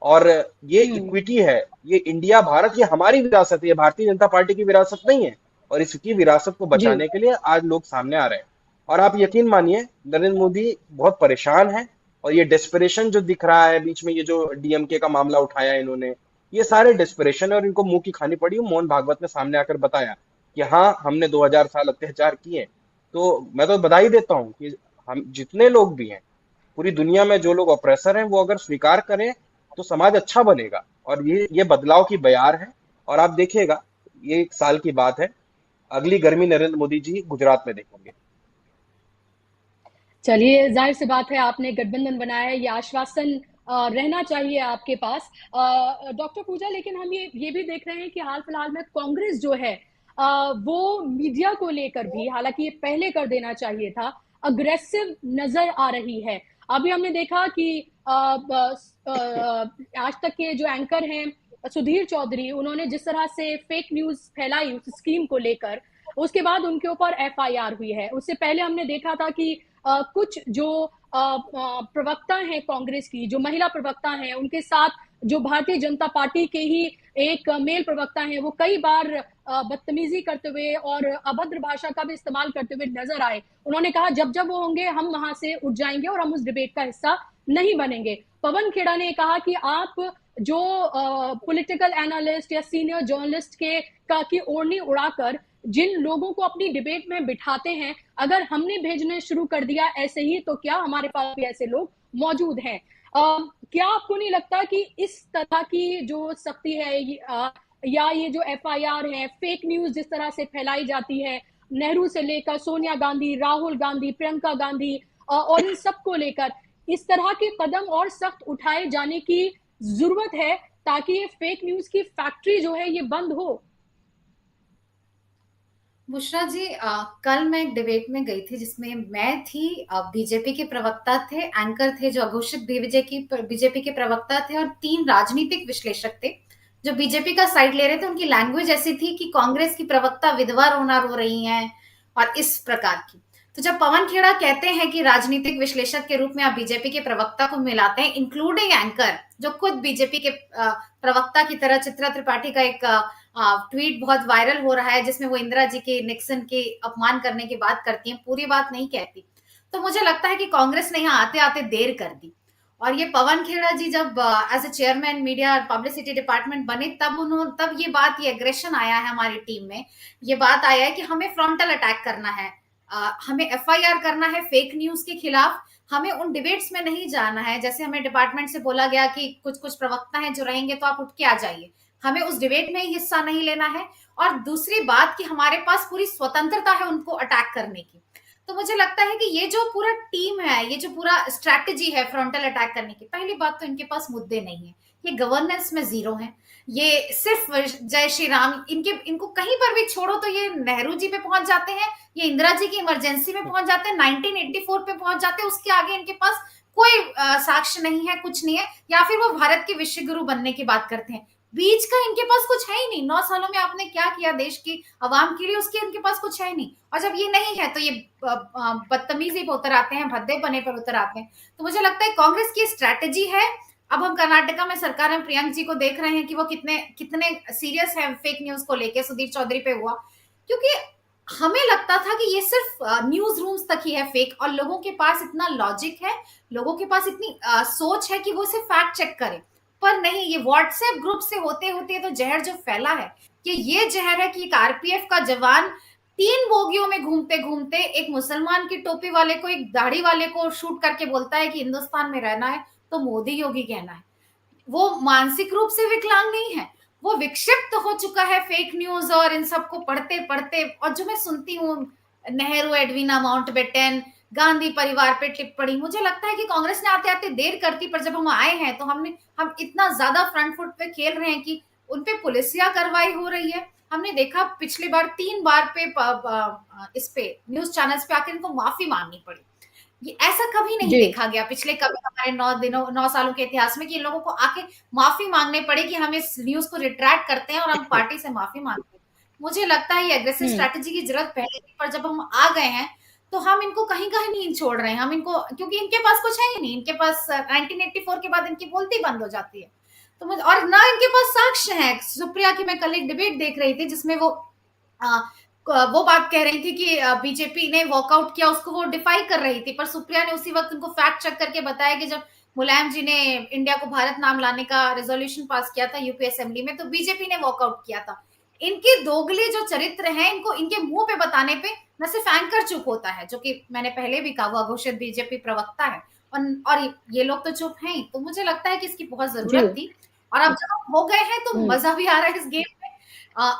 और ये इक्विटी है, ये इंडिया भारत, ये हमारी विरासत है, ये भारतीय जनता पार्टी की विरासत नहीं है। और इसकी विरासत को बचाने के लिए आज लोग सामने आ रहे हैं। और आप यकीन मानिए, नरेंद्र मोदी बहुत परेशान है। और ये डेस्परेशन जो दिख रहा है बीच में, ये जो डीएमके का मामला उठाया इन्होंने, ये सारे डेस्परेशन है। और इनको मुंह की खानी पड़ी। मोहन भागवत ने सामने आकर बताया कि हाँ, हमने 2000 साल अत्याचार किए। तो मैं तो बधाई देता हूँ कि हम जितने लोग भी हैं पूरी दुनिया में, जो लोग ऑपरेसर हैं, वो अगर स्वीकार करें तो समाज अच्छा बनेगा। और ये बदलाव की बयार है। और आप देखिएगा, ये 1 साल की बात है, अगली गर्मी नरेंद्र मोदी जी गुजरात में देखेंगे। चलिए, जाहिर सी बात है, आपने गठबंधन बनाया है, ये आश्वासन रहना चाहिए आपके पास, डॉक्टर पूजा। लेकिन हम ये भी देख रहे हैं कि हाल फिलहाल में कांग्रेस जो है वो मीडिया को लेकर भी, हालांकि ये पहले कर देना चाहिए था, अग्रेसिव नजर आ रही है। अभी हमने देखा कि आज तक के जो एंकर हैं सुधीर चौधरी, उन्होंने जिस तरह से फेक न्यूज फैलाई उस स्कीम को लेकर, उसके बाद उनके ऊपर एफआईआर हुई है। उससे पहले हमने देखा था कि कुछ जो प्रवक्ता हैं कांग्रेस की, जो महिला प्रवक्ता हैं, उनके साथ जो भारतीय जनता पार्टी के ही एक मेल प्रवक्ता हैं, वो कई बार बदतमीजी करते हुए और अभद्र भाषा का भी इस्तेमाल करते हुए नजर आए। उन्होंने कहा जब जब वो होंगे हम वहां से उठ जाएंगे और हम उस डिबेट का हिस्सा नहीं बनेंगे। पवन खेड़ा ने कहा कि आप जो पॉलिटिकल एनालिस्ट या सीनियर जर्नलिस्ट की ओढ़नी उड़ाकर जिन लोगों को अपनी डिबेट में बिठाते हैं, अगर हमने भेजने शुरू कर दिया ऐसे ही, तो क्या हमारे पास भी ऐसे लोग मौजूद हैं? क्या आपको नहीं लगता कि इस तरह की जो सख्ती है या ये जो एफआईआर है, फेक न्यूज जिस तरह से फैलाई जाती है, नेहरू से लेकर सोनिया गांधी, राहुल गांधी, प्रियंका गांधी और इन सबको लेकर, इस तरह के कदम और सख्त उठाए जाने की जरूरत है ताकि ये फेक न्यूज की फैक्ट्री जो है ये बंद हो? बुशरा जी, कल मैं एक डिबेट में गई थी जिसमें मैं थी, बीजेपी के प्रवक्ता थे, एंकर थे जो अघोषित बीजेपी के प्रवक्ता थे, और 3 राजनीतिक विश्लेषक थे जो बीजेपी का साइड ले रहे थे। उनकी लैंग्वेज ऐसी थी कि कांग्रेस की प्रवक्ता विधवा रोना रो रही हैं और इस प्रकार की। तो जब पवन खेड़ा कहते हैं कि राजनीतिक विश्लेषक के रूप में आप बीजेपी के प्रवक्ता को मिलाते हैं, इंक्लूडिंग एंकर जो खुद बीजेपी के प्रवक्ता की तरह, चित्रा त्रिपाठी का एक ट्वीट बहुत वायरल हो रहा है जिसमें वो इंदिरा जी के, निक्सन के अपमान करने की बात करती हैं, पूरी बात नहीं कहती। तो मुझे लगता है कि कांग्रेस ने यहाँ आते आते देर कर दी। और ये पवन खेड़ा जी जब as a chairman media publicity department बने, तब ये एग्रेशन आया है हमारी टीम में। ये बात आया है कि हमें फ्रंटल अटैक करना है, हमें एफआईआर करना है फेक न्यूज के खिलाफ, हमें उन डिबेट्स में नहीं जाना है। जैसे हमें डिपार्टमेंट से बोला गया कि कुछ कुछ प्रवक्ता हैं जो रहेंगे तो आप उठ के आ जाइए, हमें उस डिबेट में ही हिस्सा नहीं लेना है। और दूसरी बात कि हमारे पास पूरी स्वतंत्रता है उनको अटैक करने की। तो मुझे लगता है कि ये जो पूरा टीम है, ये जो पूरा स्ट्रैटेजी है फ्रंटल अटैक करने की, पहली बात तो इनके पास मुद्दे नहीं है, ये गवर्नेंस में जीरो है, ये सिर्फ जय श्री राम, इनको कहीं पर भी छोड़ो तो ये नेहरू जी पे पहुंच जाते हैं, ये इंदिरा जी की इमरजेंसी में पहुंच जाते हैं, 1984 पे पहुंच जाते हैं, उसके आगे इनके पास कोई साक्ष्य नहीं है, कुछ नहीं है। या फिर वो भारत के विश्व गुरु बनने की बात करते हैं, बीच का इनके पास कुछ है ही नहीं। 9 सालों में आपने क्या किया देश की आवाम के लिए, उसके इनके पास कुछ है नहीं। और जब ये नहीं है तो ये बदतमीजी पे उतर आते हैं, भद्देपने पर उतर आते हैं। तो मुझे लगता है कांग्रेस की स्ट्रैटेजी है। अब हम कर्नाटका में सरकार में प्रियंक जी को देख रहे हैं कि वो कितने कितने सीरियस है फेक न्यूज को लेके, सुधीर चौधरी पे हुआ, क्योंकि हमें लगता था कि ये सिर्फ न्यूज रूम्स तक ही है फेक, और लोगों के पास इतना लॉजिक है, लोगों के पास इतनी सोच है कि वो इसे फैक्ट चेक करें। पर नहीं, ये व्हाट्सएप ग्रुप से होते होते तो जहर जो फैला है कि ये जहर है कि एक आरपीएफ का जवान 3 बोगियों में घूमते घूमते एक मुसलमान की टोपी वाले को, एक दाढ़ी वाले को शूट करके बोलता है कि हिंदुस्तान में रहना है तो मोदी योगी कहना है। वो मानसिक रूप से विकलांग नहीं है, वो विक्षिप्त हो चुका है फेक न्यूज और इन सबको पढ़ते पढ़ते। और जो मैं सुनती हूँ नेहरू, एडवीना माउंटबेटन, गांधी परिवार पे टिप्पणी, मुझे लगता है कि कांग्रेस ने आते आते देर करती, पर जब हम आए हैं तो हम इतना ज्यादा फ्रंट फुट पे खेल रहे हैं कि उनपे पुलिसिया कार्रवाई हो रही है। हमने देखा पिछली बार 3 बार पे इस पे न्यूज चैनल्स पे आकर इनको माफी मांगनी पड़ी। ये ऐसा कभी नहीं देखा गया पिछले कभी हमारे 9 सालों के इतिहास में कि इन लोगों को आके माफी मांगने पड़े कि हम इस न्यूज को रिट्रैक्ट करते हैं और हम पार्टी से माफी मांगते हैं। मुझे लगता है ये एग्रेसिव स्ट्रैटेजी की जरूरत पहले थी, पर जब हम आ गए हैं तो हम इनको कहीं कहीं नहीं छोड़ रहे हैं। हम इनको, क्योंकि इनके पास कुछ है ही नहीं, इनके पास 1984 के बाद इनकी बोलती बंद हो जाती है। तो मुझे, और ना इनके पास साक्ष्य है। सुप्रिया की मैं कल एक डिबेट देख रही थी जिसमें वो बात कह रही थी कि बीजेपी ने वॉकआउट किया, उसको वो डिफाई कर रही थी, पर सुप्रिया ने उसी वक्त उनको फैक्ट चेक करके बताया कि जब मुलायम जी ने इंडिया को भारत नाम लाने का रेजोल्यूशन पास किया था यूपी असेंबली में, तो बीजेपी ने वॉकआउट किया था। इनके दोगले जो चरित्र हैं, इनको इनके मुंह पे बताने पे न सिर्फ एंकर चुप होता है, जो कि मैंने पहले भी कहा, वो घोषित बीजेपी प्रवक्ता है, और ये लोग तो चुप हैं। तो मुझे लगता है कि इसकी बहुत जरूरत थी, और अब जब हम हो गए हैं तो मजा भी आ रहा है इस गेम में।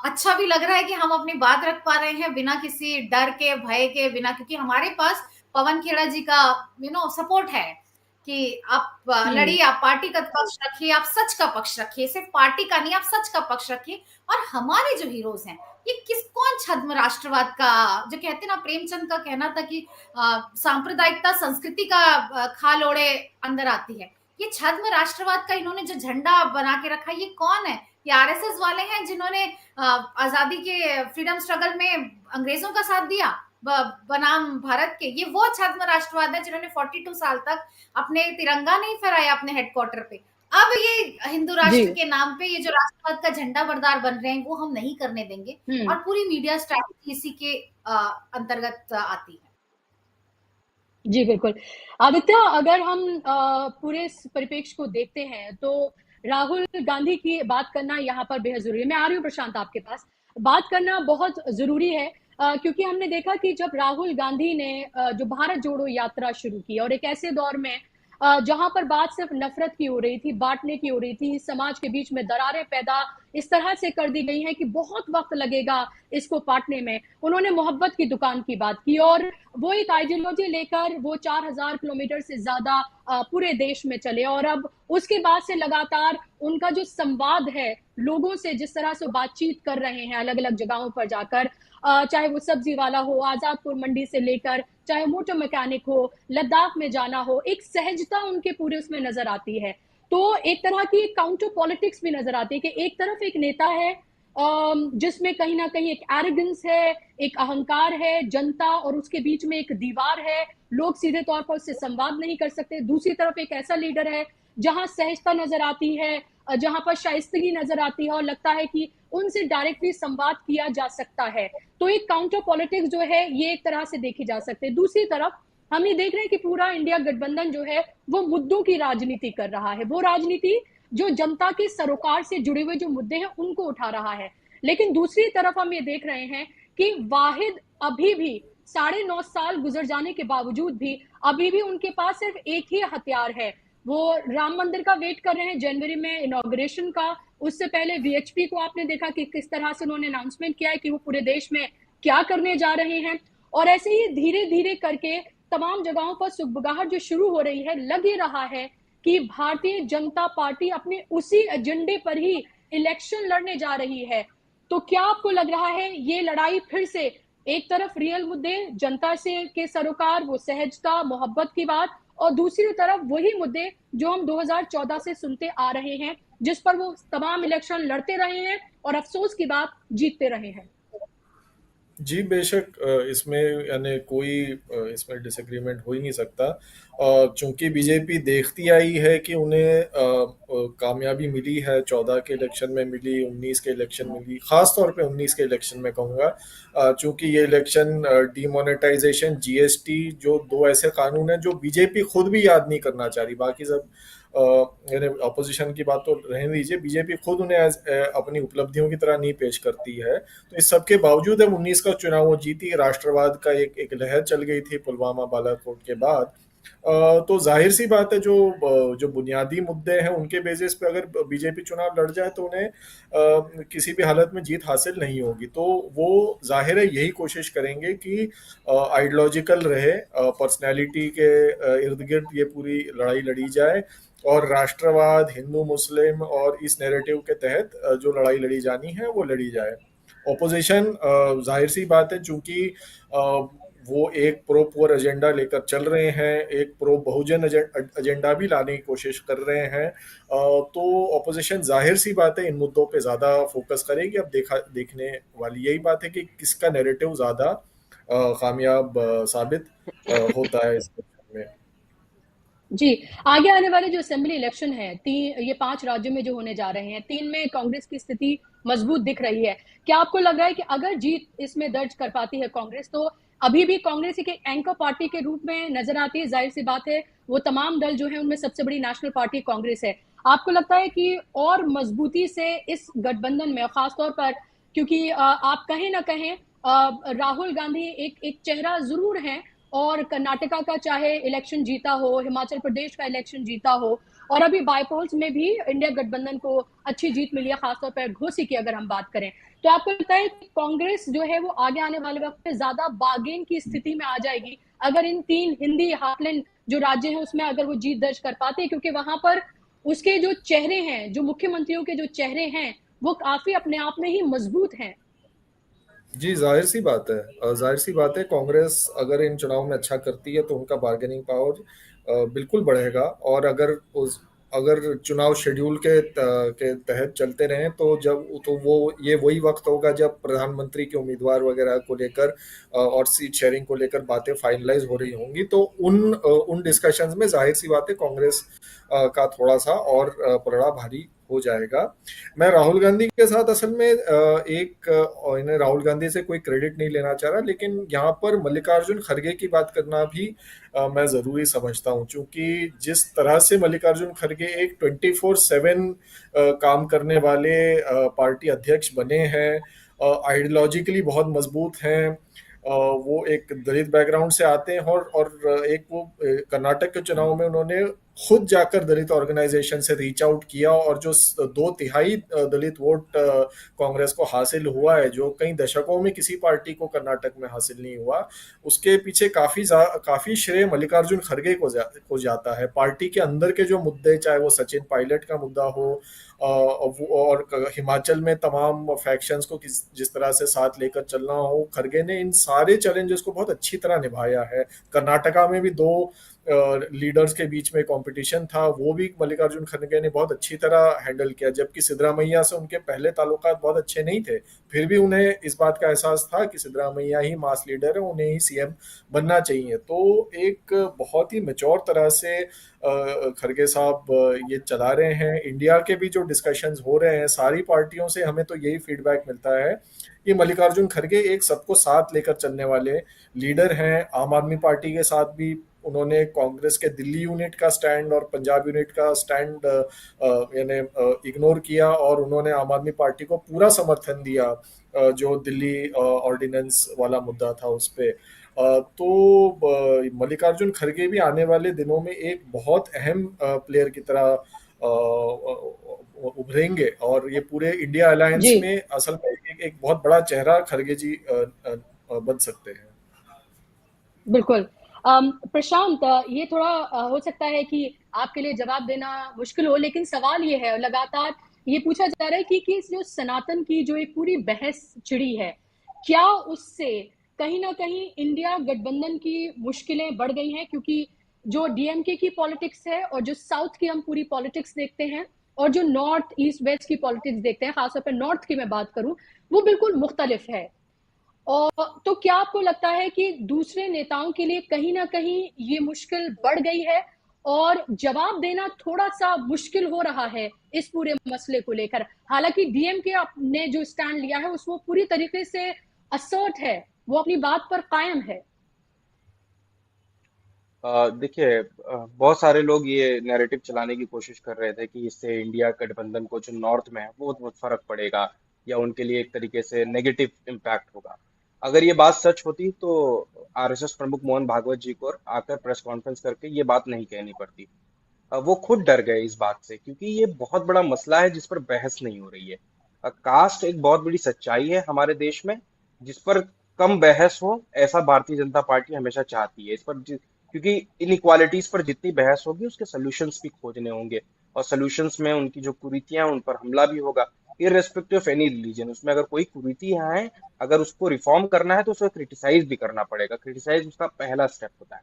अच्छा भी लग रहा है कि हम अपनी बात रख पा रहे हैं बिना किसी डर के, भय के, बिना, क्योंकि हमारे पास पवन खेड़ा जी का सपोर्ट है कि आप लड़िए, आप पार्टी का पक्ष रखिए, आप सच का पक्ष रखिए, सिर्फ पार्टी का नहीं, आप सच का पक्ष रखिए। और हमारे जो हीरोज हैं, ये कौन छद्म राष्ट्रवाद का, जो कहते हैं ना, प्रेमचंद का कहना था कि सांप्रदायिकता संस्कृति का खाल ओढ़े अंदर आती है, ये छद्म राष्ट्रवाद का इन्होंने जो झंडा बना के रखा है, ये कौन है? ये आरएसएस वाले हैं जिन्होंने आजादी के फ्रीडम स्ट्रगल में अंग्रेजों का साथ दिया बनाम भारत के। ये वो छद्म राष्ट्रवाद है जिन्होंने 42 साल तक अपने तिरंगा नहीं फहराया अपने हेडक्वार्टर पे। अब ये हिंदू जी। राष्ट्र के नाम पे ये जो राष्ट्रवाद का झंडा बरदार बन रहे हैं वो हम नहीं करने देंगे, और पूरी मीडिया स्ट्रैटेजी इसी के अंतर्गत आती है। जी, बिल्कुल। आदित्य, अगर हम पूरे इस परिप्रेक्ष्य को देखते हैं, तो राहुल गांधी की बात करना यहाँ पर बेहद ज़रूरी है। मैं आ रही हूँ प्रशांत आपके पास। बात करना बहुत ज़रूरी है क्योंकि हमने देखा कि जब राहुल गांधी ने जो भारत जोड़ो यात्रा शुरू की और एक ऐसे दौर में जहां पर बात सिर्फ नफरत की हो रही थी, बांटने की हो रही थी, समाज के बीच में दरारें पैदा इस तरह से कर दी गई हैं कि बहुत वक्त लगेगा इसको पाटने में। उन्होंने मोहब्बत की दुकान की बात की और वो एक आइडियोलॉजी लेकर वो 4000 किलोमीटर से ज्यादा पूरे देश में चले और अब उसके बाद से लगातार उनका जो संवाद है लोगों से, जिस तरह से बातचीत कर रहे हैं अलग अलग जगहों पर जाकर, चाहे वो सब्जी वाला हो, आजादपुर मंडी से लेकर चाहे मोटर मैकेनिक हो, लद्दाख में जाना हो, एक सहजता उनके पूरे उसमें नजर आती है। तो एक तरह की काउंटर पॉलिटिक्स भी नजर आती है कि एक तरफ एक नेता है जिसमें कहीं ना कहीं एक एरोगेंस है, एक अहंकार है, जनता और उसके बीच में एक दीवार है, लोग सीधे तौर पर उससे संवाद नहीं कर सकते। दूसरी तरफ एक ऐसा लीडर है जहां सहजता नजर आती है, जहां पर शाइस्तगी नजर आती है और लगता है कि उनसे डायरेक्टली संवाद किया जा सकता है। तो एक काउंटर पॉलिटिक्स जो है ये एक तरह से देखी जा सकती है। दूसरी तरफ हम ये देख रहे हैं कि पूरा इंडिया गठबंधन जो है वो मुद्दों की राजनीति कर रहा है, वो राजनीति जो जनता के सरोकार से जुड़े हुए जो मुद्दे हैं उनको उठा रहा है। लेकिन दूसरी तरफ हम ये देख रहे हैं कि वाहिद अभी भी 9.5 साल गुजर जाने के बावजूद भी अभी भी उनके पास सिर्फ एक ही हथियार है। वो राम मंदिर का वेट कर रहे हैं जनवरी में इनॉग्रेशन का। उससे पहले वीएचपी को आपने देखा कि किस तरह से उन्होंने अनाउंसमेंट किया है कि वो पूरे देश में क्या करने जा रहे हैं। और ऐसे ही धीरे धीरे करके तमाम जगहों पर सुगबुगाहट जो शुरू हो रही है, लग ही रहा है कि भारतीय जनता पार्टी अपने उसी एजेंडे पर ही इलेक्शन लड़ने जा रही है। तो क्या आपको लग रहा है ये लड़ाई फिर से एक तरफ रियल मुद्दे जनता से के सरोकार, वो सहजता मोहब्बत की बात, और दूसरी तरफ वही मुद्दे जो हम 2014 से सुनते आ रहे हैं, जिस पर वो तमाम इलेक्शन लड़ते रहे हैं और अफसोस की बात जीतते रहे हैं। जी, बेशक इसमें यानी कोई इसमें डिसएग्रीमेंट हो ही नहीं सकता। चूंकि बीजेपी देखती आई है कि उन्हें कामयाबी मिली है, 14 के इलेक्शन में मिली, 19 के इलेक्शन में मिली, खास तौर पे 19 के इलेक्शन में कहूँगा। चूंकि ये इलेक्शन डीमोनेटाइजेशन, जीएसटी, जो दो ऐसे कानून हैं जो बीजेपी खुद भी याद नहीं करना चाह रही, बाकी सब यानी अपोजिशन की बात तो रहने दीजिए, बीजेपी खुद उन्हें अपनी उपलब्धियों की तरह नहीं पेश करती है। तो इस सब के बावजूद अब 19 का चुनाव वो जीती, राष्ट्रवाद का एक लहर चल गई थी पुलवामा बालाकोट के बाद। तो जाहिर सी बात है जो बुनियादी मुद्दे हैं उनके बेसिस पे अगर बीजेपी चुनाव लड़ जाए तो उन्हें किसी भी हालत में जीत हासिल नहीं होगी। तो वो जाहिर है यही कोशिश करेंगे कि आइडियोलॉजिकल रहे, पर्सनैलिटी के इर्द गिर्द ये पूरी लड़ाई लड़ी जाए और राष्ट्रवाद, हिंदू मुस्लिम और इस नैरेटिव के तहत जो लड़ाई लड़ी जानी है वो लड़ी जाए। ओपोजिशन जाहिर सी बात है, चूंकि वो एक प्रो पुअर एजेंडा लेकर चल रहे हैं, एक प्रो बहुजन एजेंडा भी लाने की कोशिश कर रहे हैं। तो ओपोजिशन जाहिर सी बात है इन मुद्दों पे ज़्यादा फोकस करेगी। अब देखने वाली यही बात है कि किसका नैरेटिव ज़्यादा कामयाब साबित होता है इस में। जी, आगे आने वाले जो असेंबली इलेक्शन है, ये 5 राज्यों में जो होने जा रहे हैं, 3 में कांग्रेस की स्थिति मजबूत दिख रही है। क्या आपको लग रहा है कि अगर जीत इसमें दर्ज कर पाती है कांग्रेस, तो अभी भी कांग्रेस एक एंकर पार्टी के रूप में नजर आती है? जाहिर सी बात है वो तमाम दल जो है उनमें सबसे बड़ी नेशनल पार्टी कांग्रेस है। आपको लगता है कि और मजबूती से इस गठबंधन में, खासतौर पर क्योंकि आप कहें ना कहें राहुल गांधी एक चेहरा जरूर है और कर्नाटका का चाहे इलेक्शन जीता हो, हिमाचल प्रदेश का इलेक्शन जीता हो, और अभी बाईपोल्स में भी इंडिया गठबंधन को अच्छी जीत मिली है, खासतौर पर घोसी की अगर हम बात करें, तो आपको लगता है कि कांग्रेस जो है वो आगे आने वाले वक्त में ज्यादा बार्गेन की स्थिति में आ जाएगी अगर इन 3 हिंदी हार्टलैंड जो राज्य हैं उसमें अगर वो जीत दर्ज कर पाते हैं? क्योंकि वहां पर उसके जो चेहरे हैं, जो मुख्यमंत्रियों के जो चेहरे हैं, वो काफी अपने आप में ही मजबूत हैं। जी, जाहिर सी बात है, जाहिर सी बात है, कांग्रेस अगर इन चुनाव में अच्छा करती है तो उनका बार्गेनिंग पावर बिल्कुल बढ़ेगा। और अगर उस अगर चुनाव शेड्यूल के तहत चलते रहें तो वो ये वही वक्त होगा जब प्रधानमंत्री के उम्मीदवार वगैरह को लेकर और सीट शेयरिंग को लेकर बातें फाइनलाइज हो रही होंगी, तो उन डिस्कशंस में जाहिर सी बात है कांग्रेस का थोड़ा सा और पलड़ा भारी हो जाएगा। मैं राहुल गांधी के साथ असल में इन्हें राहुल गांधी से कोई क्रेडिट नहीं लेना चाह रहा, लेकिन यहाँ पर मल्लिकार्जुन खड़गे की बात करना भी मैं जरूरी समझता हूँ, क्योंकि जिस तरह से मल्लिकार्जुन खड़गे एक 24/7 काम करने वाले पार्टी अध्यक्ष बने हैं, आइडियोलॉजिकली बहुत मजबूत हैं, वो एक दलित बैकग्राउंड से आते हैं और एक वो कर्नाटक के चुनाव में उन्होंने खुद जाकर दलित ऑर्गेनाइजेशन से रीच आउट किया, और जो 2/3 दलित वोट कांग्रेस को हासिल हुआ है, जो कई दशकों में किसी पार्टी को कर्नाटक में हासिल नहीं हुआ, उसके पीछे काफी श्रेय मल्लिकार्जुन खड़गे को जाता है। पार्टी के अंदर के जो मुद्दे, चाहे वो सचिन पायलट का मुद्दा हो और हिमाचल में तमाम फैक्शंस को जिस तरह से साथ लेकर चलना हो, खड़गे ने इन सारे चैलेंजेस को बहुत अच्छी तरह निभाया है। कर्नाटका में भी 2 लीडर्स के बीच में कंपटीशन था, वो भी मल्लिकार्जुन खड़गे ने बहुत अच्छी तरह हैंडल किया, जबकि सिद्धरामैया से उनके पहले ताल्लुकात बहुत अच्छे नहीं थे, फिर भी उन्हें इस बात का एहसास था कि सिद्धरामैया ही मास लीडर है, उन्हें ही सीएम बनना चाहिए। तो एक बहुत ही मैच्योर तरह से खड़गे साहब ये चला रहे हैं। इंडिया के भी जो डिस्कशंस हो रहे हैं सारी पार्टियों से, हमें तो यही फीडबैक मिलता है कि मल्लिकार्जुन खड़गे एक सबको साथ लेकर चलने वाले लीडर हैं। आम आदमी पार्टी के साथ भी उन्होंने कांग्रेस के दिल्ली यूनिट का स्टैंड और पंजाब यूनिट का स्टैंड यानी इग्नोर किया, और उन्होंने आम आदमी पार्टी को पूरा समर्थन दिया जो दिल्ली ऑर्डिनेंस वाला मुद्दा था उस पे। तो मल्लिकार्जुन खड़गे भी आने वाले दिनों में एक बहुत अहम प्लेयर की तरह उभरेंगे, और ये पूरे इंडिया अलायंस जी में असल में एक बहुत बड़ा चेहरा खड़गे जी बन सकते हैं। बिल्कुल। प्रशांत, ये थोड़ा हो सकता है कि आपके लिए जवाब देना मुश्किल हो, लेकिन सवाल ये है, लगातार ये पूछा जा रहा है कि इस जो सनातन की जो एक पूरी बहस छिड़ी है, क्या उससे कहीं ना कहीं इंडिया गठबंधन की मुश्किलें बढ़ गई हैं? क्योंकि जो डीएमके की पॉलिटिक्स है और जो साउथ की हम पूरी पॉलिटिक्स देखते हैं, और जो नॉर्थ ईस्ट वेस्ट की पॉलिटिक्स देखते हैं, खासतौर पर नॉर्थ की मैं बात करूं, वो बिल्कुल मुख्तलिफ है। और तो क्या आपको लगता है कि दूसरे नेताओं के लिए कहीं ना कहीं ये मुश्किल बढ़ गई है और जवाब देना थोड़ा सा मुश्किल हो रहा है इस पूरे मसले को लेकर? हालांकि डीएमके ने जो स्टैंड लिया है उस वो पूरी तरीके से असर्ट है, वो अपनी बात पर कायम है। देखिए, बहुत सारे लोग ये नैरेटिव चलाने की कोशिश कर रहे थे कि इससे इंडिया गठबंधन को जो नॉर्थ में है वो बहुत फर्क पड़ेगा, या उनके लिए एक तरीके से नेगेटिव इम्पैक्ट होगा। अगर ये बात सच होती तो आरएसएस प्रमुख मोहन भागवत जी को आकर प्रेस कॉन्फ्रेंस करके ये बात नहीं कहनी पड़ती। वो खुद डर गए इस बात से, क्योंकि ये बहुत बड़ा मसला है जिस पर बहस नहीं हो रही है। कास्ट एक बहुत बड़ी सच्चाई है हमारे देश में, जिस पर कम बहस हो, ऐसा भारतीय जनता पार्टी हमेशा चाहती है। क्योंकि इनइक्वालिटीज पर जितनी बहस होगी उसके सोल्यूशंस भी खोजने होंगे, और सोल्यूशंस में उनकी जो कुरीतियां हैं उन पर हमला भी होगा, इररेस्पेक्टिव ऑफ एनी रिलीजन। उसमें अगर कोई कुरीतियां हैं, अगर उसको रिफॉर्म करना है तो उसे क्रिटिसाइज भी करना पड़ेगा। क्रिटिसाइज उसका पहला स्टेप होता है।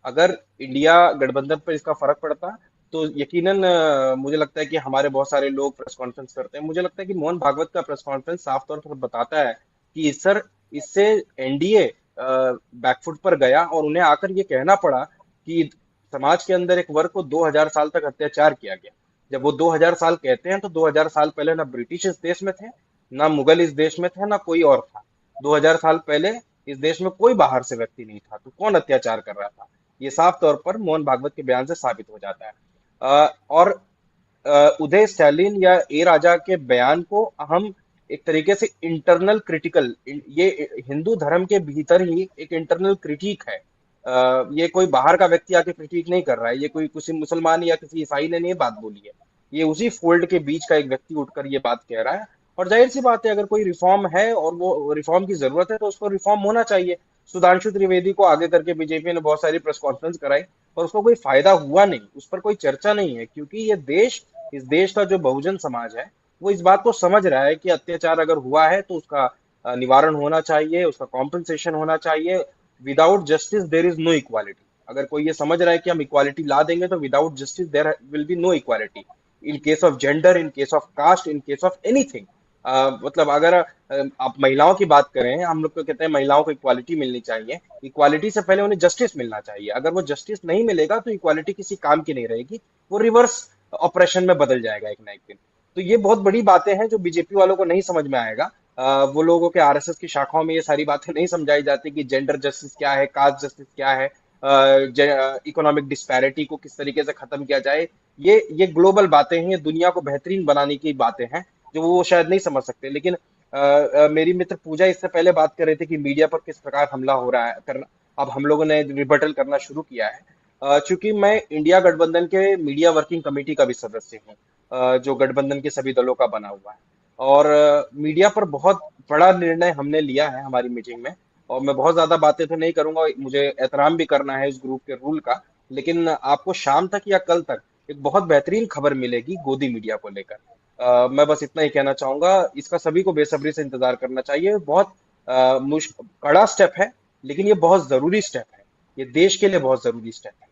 अगर इंडिया गठबंधन पर इसका फर्क पड़ता तो यकीनन मुझे लगता है कि हमारे बहुत सारे लोग प्रेस कॉन्फ्रेंस करते हैं। मुझे लगता है कि मोहन भागवत का प्रेस कॉन्फ्रेंस साफ तौर पर बताता है कि सर, इससे एनडीए बैकफुट पर गया, और उन्हें आकर ये कहना पड़ा कि समाज के अंदर एक वर्ग को 2000 साल तक अत्याचार किया गया। जब वो 2000 साल कहते हैं तो 2000 साल पहले ना ब्रिटिश इस देश में थे, ना मुगल इस देश में थे, ना कोई और था। 2000 साल पहले इस देश में कोई बाहर से व्यक्ति नहीं था, तो कौन अत्याचार कर रहा था? ये साफ तौर पर मोहन भागवत के बयान से साबित हो जाता है। और उदय स्टैलिन या ए राजा के बयान को हम एक तरीके से इंटरनल क्रिटिकल, ये हिंदू धर्म के भीतर ही एक इंटरनल क्रिटिक है। ये कोई बाहर का व्यक्ति आके क्रिटिक नहीं कर रहा है, ये कोई किसी मुसलमान या किसी ईसाई ने नहीं बात बोली है, ये उसी फोल्ड के बीच का एक व्यक्ति उठकर ये बात कह रहा है। और जाहिर सी बात है, अगर कोई रिफॉर्म है और वो रिफॉर्म की जरूरत है तो उसको रिफॉर्म होना चाहिए। सुधांशु त्रिवेदी को आगे करके बीजेपी ने बहुत सारी प्रेस कॉन्फ्रेंस कराई, और उसको कोई फायदा हुआ नहीं, उस पर कोई चर्चा नहीं है, क्योंकि ये देश, इस देश का जो बहुजन समाज है वो इस बात को समझ रहा है कि अत्याचार अगर हुआ है तो उसका निवारण होना चाहिए, उसका कॉम्पेंसेशन होना चाहिए। Without justice there is no equality. अगर कोई ये समझ रहा है कि हम इक्वालिटी ला देंगे तो without justice there will be no equality, in case of gender, in case of caste, in case of anything. मतलब अगर आप महिलाओं की बात करें, हम लोग तो कहते हैं महिलाओं को इक्वालिटी मिलनी चाहिए। इक्वालिटी से पहले उन्हें जस्टिस मिलना चाहिए। अगर वो जस्टिस नहीं मिलेगा तो इक्वालिटी किसी काम की नहीं रहेगी, वो रिवर्स ऑपरेशन में बदल जाएगा एक ना एक दिन। तो ये बहुत बड़ी बातें हैं जो बीजेपी वालों को नहीं समझ में आएगा। वो लोगों के आरएसएस की शाखाओं में ये सारी बातें नहीं समझाई जाती कि जेंडर जस्टिस क्या है, कास्ट जस्टिस क्या है, इकोनॉमिक डिस्पैरिटी को किस तरीके से खत्म किया जाए। ये ग्लोबल बातें हैं, ये दुनिया को बेहतरीन बनाने की बातें हैं जो वो शायद नहीं समझ सकते। लेकिन मेरी मित्र पूजा इससे पहले बात कर रहे थे कि मीडिया पर किस प्रकार हमला हो रहा है करना। अब हम लोगों ने रिबटल करना शुरू किया है। चूंकि मैं इंडिया गठबंधन के मीडिया वर्किंग कमेटी का भी सदस्य हूँ, जो गठबंधन के सभी दलों का बना हुआ है। और मीडिया पर बहुत बड़ा निर्णय हमने लिया है हमारी मीटिंग में। और मैं बहुत ज्यादा बातें तो नहीं करूंगा, मुझे एहतराम भी करना है इस ग्रुप के रूल का। लेकिन आपको शाम तक या कल तक एक बहुत बेहतरीन खबर मिलेगी गोदी मीडिया को लेकर। मैं बस इतना ही कहना चाहूंगा, इसका सभी को बेसब्री से इंतजार करना चाहिए। बहुत कड़ा स्टेप है, लेकिन ये बहुत जरूरी स्टेप है, ये देश के लिए बहुत जरूरी स्टेप है।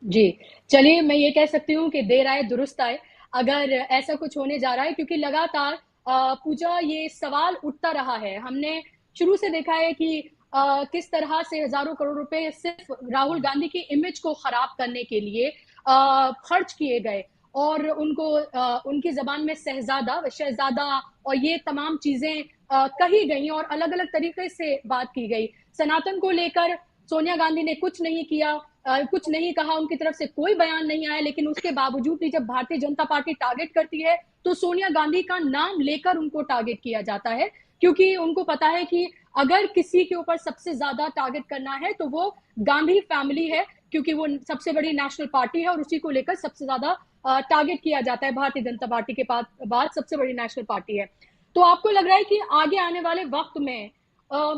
जी, चलिए मैं ये कह सकती हूँ कि देर आए दुरुस्त आए, अगर ऐसा कुछ होने जा रहा है, क्योंकि लगातार पूजा ये सवाल उठता रहा है। हमने शुरू से देखा है कि किस तरह से हजारों करोड़ रुपए सिर्फ राहुल गांधी की इमेज को खराब करने के लिए खर्च किए गए, और उनको उनकी जबान में शहजादा, शहजादा और ये तमाम चीजें कही गई और अलग अलग तरीके से बात की गई। सनातन को लेकर सोनिया गांधी ने कुछ नहीं किया, कुछ नहीं कहा, उनकी तरफ से कोई बयान नहीं आया। लेकिन उसके बावजूद भी जब भारतीय जनता पार्टी टारगेट करती है तो सोनिया गांधी का नाम लेकर उनको टारगेट किया जाता है, क्योंकि उनको पता है कि अगर किसी के ऊपर सबसे ज्यादा टारगेट करना है तो वो गांधी फैमिली है, क्योंकि वो सबसे बड़ी नेशनल पार्टी है और उसी को लेकर सबसे ज्यादा टारगेट किया जाता है। भारतीय जनता पार्टी के बाद सबसे बड़ी नेशनल पार्टी है। तो आपको लग रहा है कि आगे आने वाले वक्त में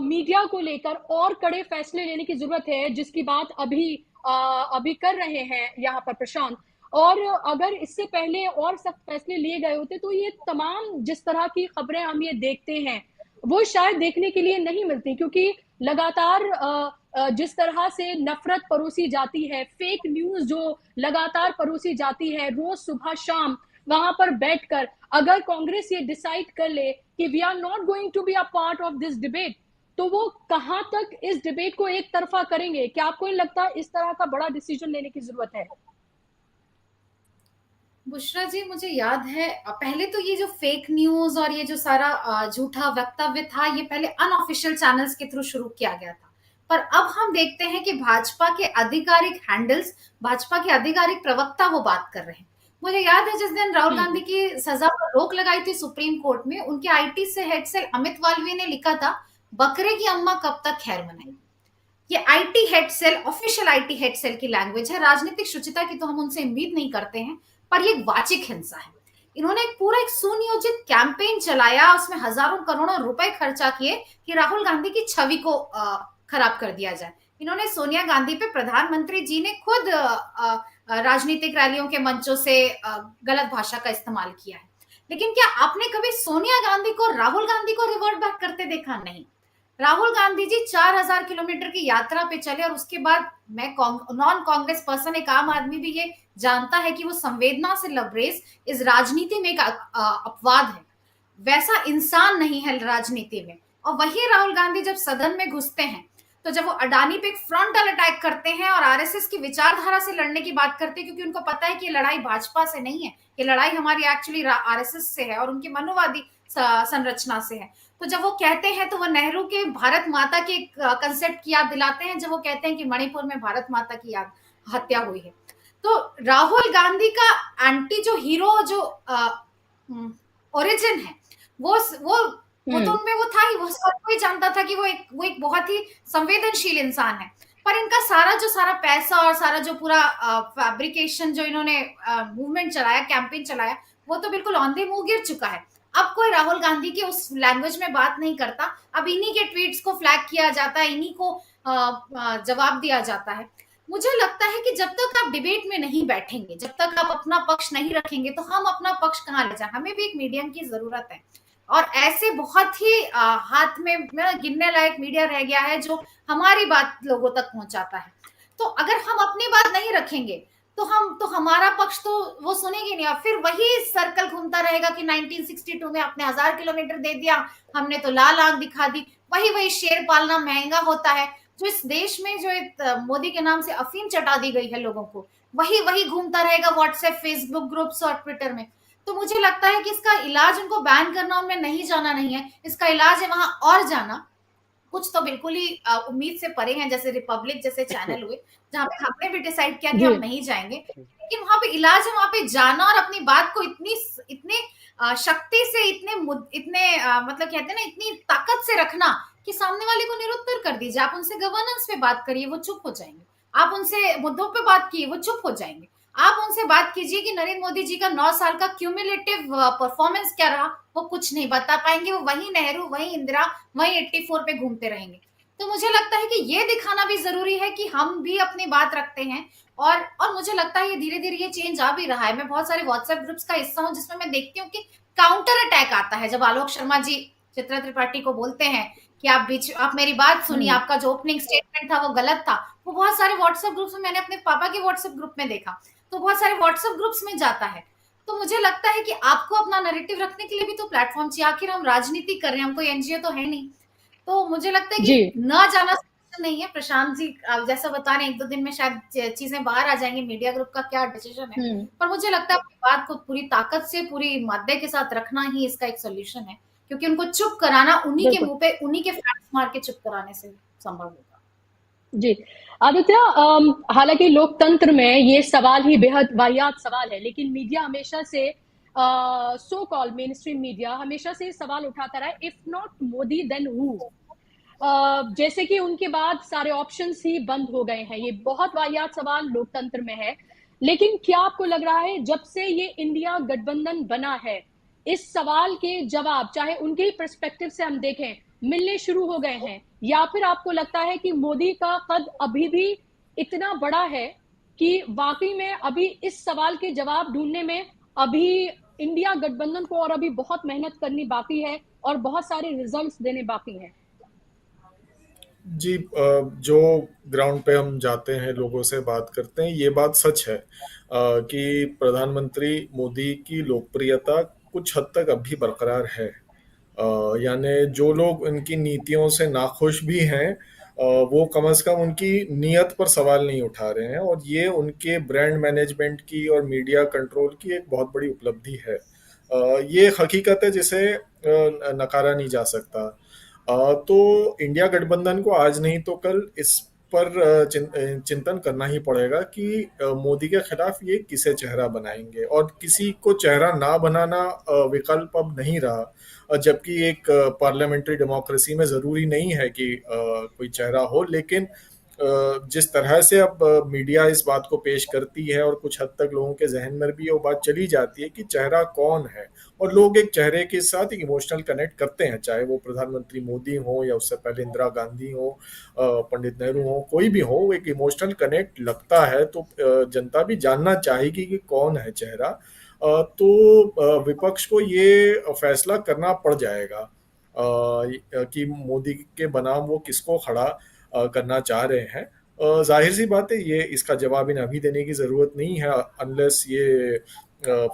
मीडिया को लेकर और कड़े फैसले लेने की जरूरत है, जिसकी बात अभी कर रहे हैं यहाँ पर प्रशांत। और अगर इससे पहले और सख्त फैसले लिए गए होते तो ये तमाम जिस तरह की खबरें हम ये देखते हैं वो शायद देखने के लिए नहीं मिलती, क्योंकि लगातार जिस तरह से नफरत परोसी जाती है, फेक न्यूज जो लगातार परोसी जाती है रोज सुबह शाम, वहां पर बैठकर अगर कांग्रेस ये डिसाइड कर ले कि we are not going to be a part of this debate, तो वो कहां तक इस डिबेट को एक तरफा करेंगे? क्या आपको नहीं लगता इस तरह का बड़ा डिसीजन लेने की जरूरत है? बुशरा जी, मुझे याद है पहले तो ये जो फेक न्यूज और ये जो सारा झूठा वक्तव्य था, ये पहले अनऑफिशियल चैनल्स के थ्रू शुरू किया गया था। पर अब हम देखते हैं कि भाजपा के आधिकारिक हैंडल्स, भाजपा के आधिकारिक प्रवक्ता वो बात कर रहे हैं। मुझे याद है जिस दिन राहुल गांधी की सजा पर रोक लगाई थी सुप्रीम कोर्ट में, उनके आईटी से हेड सेल अमित वाल्वी ने लिखा था, बकरे की अम्मा कब तक खैर मनाई। ये IT head cell, official IT head cell की लैंग्वेज है। राजनीतिक शुचिता की तो हम उनसे उम्मीद नहीं करते हैं, पर ये वाचिक हिंसा है। इन्होंने एक सुनियोजित कैंपेन चलाया, उसमें हजारों करोड़ों रुपए खर्चा किए कि राहुल गांधी की छवि को खराब कर दिया जाए। इन्होंने सोनिया गांधी पे, प्रधानमंत्री जी ने खुद राजनीतिक रैलियों के मंचों से गलत भाषा का इस्तेमाल किया है। लेकिन क्या आपने कभी सोनिया गांधी को राहुल गांधी को रिवर्ट बैक करते देखा? नहीं। राहुल गांधी जी 4000 किलोमीटर की यात्रा पे चले और उसके बाद, मैं नॉन कांग्रेस पर्सन, एक आम आदमी भी ये जानता है कि वो संवेदना से लबरेज इस राजनीति में एक अपवाद है, वैसा इंसान नहीं है राजनीति में। और वही राहुल गांधी जब सदन में घुसते हैं तो जब वो अडानी पे एक फ्रंटल अटैक करते हैं और आरएसएस की विचारधारा से लड़ने की बात करते हैं, क्योंकि उनको पता है कि ये लड़ाई भाजपा से नहीं है, ये लड़ाई हमारी एक्चुअली आरएसएस से है और उनकी मनुवादी संरचना से है। तो जब वो कहते हैं तो वो नेहरू के भारत माता के कंसेप्ट की याद दिलाते हैं, जब वो कहते हैं कि मणिपुर में भारत माता की हत्या हुई है। तो राहुल गांधी का एंटी जो हीरो जो ओरिजिन है वो तो उनमें वो था ही, वो सब कोई जानता था कि वो एक बहुत ही संवेदनशील इंसान है। पर इनका सारा पैसा और सारा जो पूरा फैब्रिकेशन जो इन्होंने मूवमेंट चलाया, कैंपेन चलाया, वो तो बिल्कुल औंधे मुंह गिर चुका है। अब कोई राहुल गांधी की उस लैंग्वेज में बात नहीं करता, अब इन्हीं के ट्वीट्स को फ्लैग किया जाता है, इन्हीं को जवाब दिया जाता है। मुझे लगता है कि जब तक आप डिबेट में नहीं बैठेंगे, जब तक आप अपना पक्ष नहीं रखेंगे, तो हम अपना पक्ष कहाँ ले जाए? हमें भी एक मीडियम की जरूरत है। और ऐसे बहुत ही हाथ में गिनने लायक मीडिया रह गया है जो हमारी बात लोगों तक पहुंचाता है। तो अगर हम अपनी बात नहीं रखेंगे तो हमारा पक्ष तो वो सुनेंगे नहीं, और फिर वही सर्कल घूमता रहेगा कि 1962 में आपने 1000 किलोमीटर दे दिया, हमने तो लाल आंख दिखा दी। वही वही शेर पालना महंगा होता है। जो इस देश में जो मोदी के नाम से अफीम चटा दी गई है लोगों को, वही वही घूमता रहेगा व्हाट्सएप, फेसबुक ग्रुप्स और ट्विटर में। तो मुझे लगता है कि इसका इलाज उनको बैन करना, उनमें नहीं जाना नहीं है, इसका इलाज है वहां और जाना। कुछ तो बिल्कुल ही उम्मीद से परे हैं, जैसे रिपब्लिक जैसे चैनल हुए, जहां पे हमने भी डिसाइड किया कि जी हम नहीं जाएंगे, लेकिन वहां पे इलाज है वहां पे जाना और अपनी बात को इतने शक्ति से, इतने मतलब कहते हैं ना, इतनी ताकत से रखना कि सामने वाले को निरुत्तर कर दीजिए। आप उनसे गवर्नेंस पे बात करिए, वो चुप हो जाएंगे। आप उनसे मुद्दों पे बात कीजिए, वो चुप हो जाएंगे। आप उनसे बात कीजिए कि नरेंद्र मोदी जी का 9 साल का क्यूमुलेटिव परफॉर्मेंस क्या रहा, वो कुछ नहीं बता पाएंगे। वो वही नेहरू, वही इंदिरा, वही 84 पे घूमते रहेंगे। तो मुझे लगता है कि ये दिखाना भी जरूरी है कि हम भी अपनी बात रखते हैं। और मुझे लगता है ये धीरे धीरे ये चेंज आ भी रहा है। मैं बहुत सारे व्हाट्सएप ग्रुप्स का हिस्सा हूँ जिसमें मैं देखती हूँ कि काउंटर अटैक आता है जब आलोक शर्मा जी चित्रा त्रिपाठी को बोलते हैं कि आप मेरी बात सुनिए, आपका जो ओपनिंग स्टेटमेंट था वो गलत था। वो बहुत सारे व्हाट्सएप ग्रुप्स में, मैंने अपने पापा के व्हाट्सएप ग्रुप में देखा, तो बहुत सारे व्हाट्सएप ग्रुप्स में जाता है। तो मुझे लगता है कि आपको अपना नैरेटिव रखने के लिए भी तो प्लेटफॉर्म चाहिए। आखिर हम राजनीति कर रहे हैं, हम कोई एनजीओ तो है नहीं। तो मुझे लगता है जी कि ना जाना solution नहीं है। प्रशांत जी आप जैसा बता रहे हैं, 1-2 दिन में शायद चीजें बाहर आ जाएंगी, मीडिया ग्रुप का क्या डिसीजन है। हम्म पर मुझे लगता है अपनी बात को पूरी ताकत से, पूरी मादे के साथ रखना ही इसका एक सोल्यूशन है, क्योंकि उनको चुप कराना, उन्हीं के बिल्कुल मुंह पे उन्हीं के फैक्ट्स मार के चुप कराने से संभव होगा। जी आदित्य, हालांकि लोकतंत्र में ये सवाल ही बेहद वाहियात सवाल है, लेकिन मीडिया हमेशा से so called mainstream media हमेशा से सवाल उठाता रहा, if not Modi then who. जैसे कि उनके बाद सारे ऑप्शंस ही बंद हो गए हैं। ये बहुत वाहियात सवाल लोकतंत्र में है, लेकिन क्या आपको लग रहा है जब से ये इंडिया गठबंधन बना है, इस सवाल के जवाब चाहे उनके ही पर्सपेक्टिव से हम देखें मिलने शुरू हो गए हैं, या फिर आपको लगता है कि मोदी का कद अभी भी इतना बड़ा है कि वाकई में अभी इस सवाल के जवाब ढूंढने में अभी इंडिया गठबंधन को और अभी बहुत मेहनत करनी बाकी है और बहुत सारे रिजल्ट्स देने बाकी हैं? जी, जो ग्राउंड पे हम जाते हैं, लोगों से बात करते हैं, ये बात सच है कि प्रधानमंत्री मोदी की लोकप्रियता कुछ हद तक अभी बरकरार है। यानी जो लोग उनकी नीतियों से नाखुश भी हैं, वो कम से कम उनकी नीयत पर सवाल नहीं उठा रहे हैं, और ये उनके ब्रांड मैनेजमेंट की और मीडिया कंट्रोल की एक बहुत बड़ी उपलब्धि है। ये एक हकीकत है जिसे नकारा नहीं जा सकता। तो इंडिया गठबंधन को आज नहीं तो कल इस पर चिंतन करना ही पड़ेगा कि मोदी के खिलाफ ये किसे चेहरा बनाएंगे, और किसी को चेहरा ना बनाना विकल्प अब नहीं रहा। जबकि एक पार्लियामेंट्री डेमोक्रेसी में ज़रूरी नहीं है कि कोई चेहरा हो, लेकिन जिस तरह से अब मीडिया इस बात को पेश करती है, और कुछ हद तक लोगों के जहन में भी वो बात चली जाती है कि चेहरा कौन है, और लोग एक चेहरे के साथ एक इमोशनल कनेक्ट करते हैं, चाहे वो प्रधानमंत्री मोदी हो या उससे पहले इंदिरा गांधी हो, पंडित नेहरू हो, कोई भी हो, एक इमोशनल कनेक्ट लगता है। तो जनता भी जानना चाहेगी कि कौन है चेहरा। तो विपक्ष को ये फैसला करना पड़ जाएगा कि मोदी के बनाम वो किसको खड़ा करना चाह रहे हैं। जाहिर सी बात है, ये इसका जवाब इन्हें अभी देने की ज़रूरत नहीं है, अनलेस ये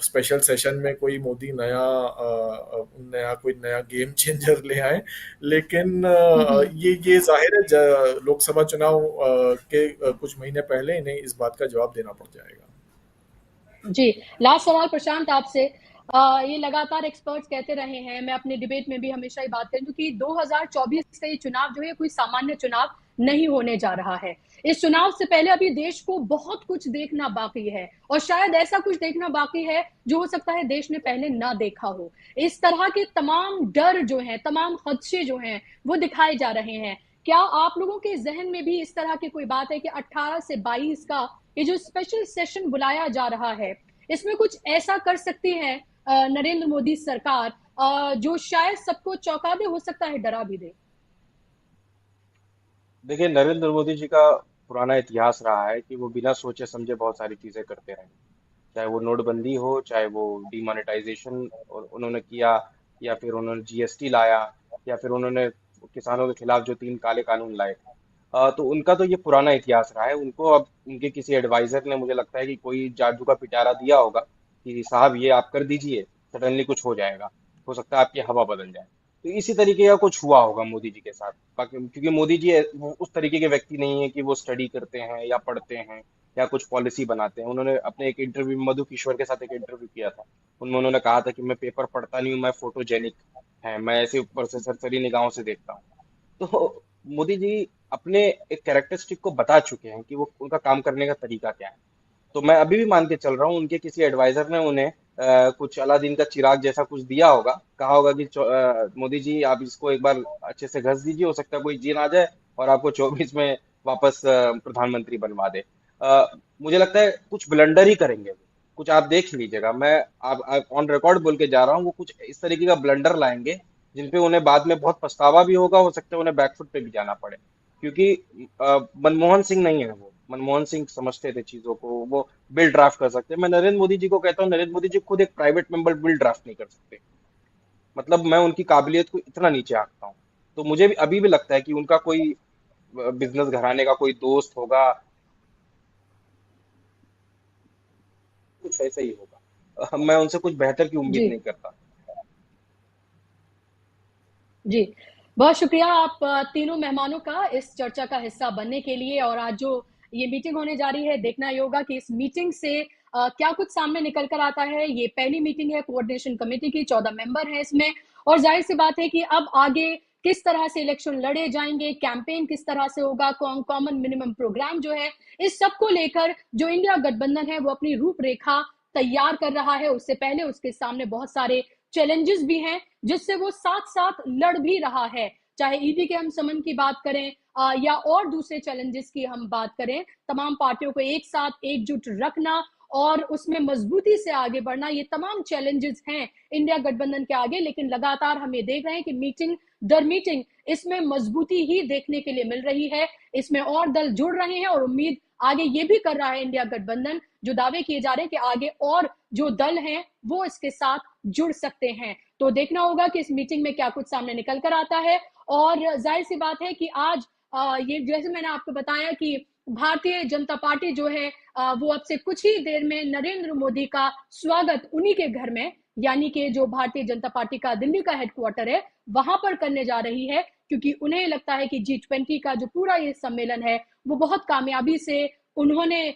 स्पेशल सेशन में कोई मोदी कोई नया गेम चेंजर ले आए। लेकिन ये जाहिर है लोकसभा चुनाव के कुछ महीने पहले इन्हें इस बात का जवाब देना पड़ जाएगा। जी, लास्ट सवाल प्रशांत आपसे। ये लगातार एक्सपर्ट्स कहते रहे हैं, मैं अपने डिबेट में भी हमेशा ही बात करूं कि 2024 का ये चुनाव जो है कोई सामान्य चुनाव नहीं होने जा रहा है। इस चुनाव से पहले अभी देश को बहुत कुछ देखना बाकी है, और शायद ऐसा कुछ देखना बाकी है जो हो सकता है देश ने पहले ना देखा हो। इस तरह के तमाम डर जो हैं, तमाम खदशे जो हैं, वो दिखाए जा रहे हैं। क्या आप लोगों के जहन में भी इस तरह की कोई बात है कि 18 से 22 का ये जो स्पेशल सेशन बुलाया जा रहा है, इसमें कुछ ऐसा कर सकती है नरेंद्र मोदी सरकार जो शायद सबको चौंका दे, हो सकता है डरा भी दे? देखिए, नरेंद्र मोदी जी का पुराना इतिहास रहा है कि वो बिना सोचे समझे बहुत सारी चीजें करते रहे। चाहे वो नोटबंदी हो, चाहे वो डिमोनेटाइजेशन उन्होंने किया, या फिर उन्होंने जीएसटी लाया, या फिर उन्होंने किसानों के खिलाफ जो 3 काले कानून लाए थे। तो उनका तो ये पुराना इतिहास रहा है। उनको अब उनके किसी एडवाइजर ने, मुझे लगता है कि कोई जादू का पिटारा दिया होगा कि साहब ये आप कर दीजिए, सडनली कुछ हो जाएगा, हो सकता है आपकी हवा बदल जाए। तो इसी तरीके का कुछ हुआ होगा मोदी जी के साथ। बाकी क्योंकि मोदी जी वो उस तरीके के व्यक्ति नहीं है कि वो स्टडी करते हैं या पढ़ते हैं या कुछ पॉलिसी बनाते हैं। उन्होंने अपने एक इंटरव्यू, मधु किशोर के साथ एक इंटरव्यू किया था, उनमें उन्होंने कहा था कि मैं पेपर पढ़ता नहीं हूँ, मैं फोटोजेनिक है, मैं ऐसे ऊपर से सरसरी निगाहों से देखता हूँ। तो मोदी जी अपने एक कैरेक्टरिस्टिक को बता चुके हैं कि वो उनका काम करने का तरीका क्या है। तो मैं अभी भी मान के चल रहा हूँ उनके किसी एडवाइजर ने उन्हें कुछ अलादीन का चिराग जैसा कुछ दिया होगा, कहा होगा कि मोदी जी आप इसको एक बार अच्छे से घस दीजिए, हो सकता है कोई जीन आ जाए और आपको 24 में वापस प्रधानमंत्री बनवा दे। मुझे लगता है कुछ ब्लंडर ही करेंगे वो। कुछ आप देख लीजिएगा, मैं आप ऑन रिकॉर्ड बोल के जा रहा हूँ, वो कुछ इस तरीके का ब्लंडर लाएंगे जिनपे उन्हें बाद में बहुत पछतावा भी होगा, हो सकता है उन्हें बैकफुट पे भी जाना पड़े। क्योंकि मनमोहन सिंह नहीं है वो। मनमोहन सिंह समझते थे चीजों को, वो बिल ड्राफ्ट कर सकते हैं। मैं नरेंद्र मोदी जी को कहता हूँ, नरेंद्र मोदी जी खुद एक प्राइवेट मेंबर बिल ड्राफ्ट नहीं कर सकते। मतलब मैं उनकी काबिलियत को इतना नीचे आंकता हूँ। तो मुझे भी अभी भी लगता है कि उनका कोई बिजनेस घराने का कोई दोस्त होगा, कुछ ऐसा ही होगा। मैं उनसे कुछ बेहतर की उम्मीद जी नहीं करता। जी, बहुत शुक्रिया आप तीनों मेहमानों का इस चर्चा का हिस्सा बनने के लिए। और आज जो ये मीटिंग होने जा रही है, देखना ये होगा कि इस मीटिंग से क्या कुछ सामने निकल कर आता है। ये पहली मीटिंग है कोऑर्डिनेशन कमेटी की, 14 मेंबर हैं इसमें, और जाहिर सी बात है कि अब आगे किस तरह से इलेक्शन लड़े जाएंगे, कैंपेन किस तरह से होगा, कॉमन मिनिमम प्रोग्राम जो है, इस सब को लेकर जो इंडिया गठबंधन है वो अपनी रूपरेखा तैयार कर रहा है। उससे पहले उसके सामने बहुत सारे चैलेंजेस भी हैं जिससे वो साथ साथ लड़ भी रहा है। चाहे ईडी के हम समन की बात करें या और दूसरे चैलेंजेस की हम बात करें, तमाम पार्टियों को एक साथ एकजुट रखना और उसमें मजबूती से आगे बढ़ना, ये तमाम चैलेंजेस हैं इंडिया गठबंधन के आगे। लेकिन लगातार हम ये देख रहे हैं कि मीटिंग दर मीटिंग इसमें मजबूती ही देखने के लिए मिल रही है। इसमें और दल जुड़ रहे हैं और उम्मीद आगे ये भी कर रहा है इंडिया गठबंधन, जो दावे किए जा रहे हैं कि आगे और जो दल हैं वो इसके साथ जुड़ सकते हैं। तो देखना होगा कि इस मीटिंग में क्या कुछ सामने निकल कर आता है। और जाहिर सी बात है कि आज ये जैसे मैंने आपको बताया कि भारतीय जनता पार्टी जो है वो अब से कुछ ही देर में नरेंद्र मोदी का स्वागत उन्हीं के घर में, यानी कि जो भारतीय जनता पार्टी का दिल्ली का हेडक्वार्टर है, वहां पर करने जा रही है। क्योंकि उन्हें लगता है कि G20 का जो पूरा ये सम्मेलन है वो बहुत कामयाबी से उन्होंने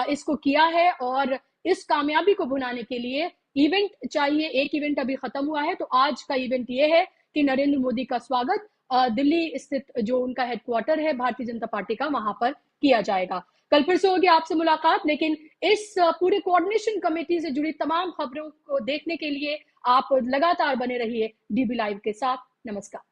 इसको किया है, और इस कामयाबी को भुनाने के लिए इवेंट चाहिए। एक इवेंट अभी खत्म हुआ है, तो आज का इवेंट ये है कि नरेंद्र मोदी का स्वागत दिल्ली स्थित जो उनका हेडक्वार्टर है भारतीय जनता पार्टी का, वहां पर किया जाएगा। कल फिर से होगी आपसे मुलाकात, लेकिन इस पूरे कोऑर्डिनेशन कमेटी से जुड़ी तमाम खबरों को देखने के लिए आप लगातार बने रहिए DB लाइव के साथ। नमस्कार।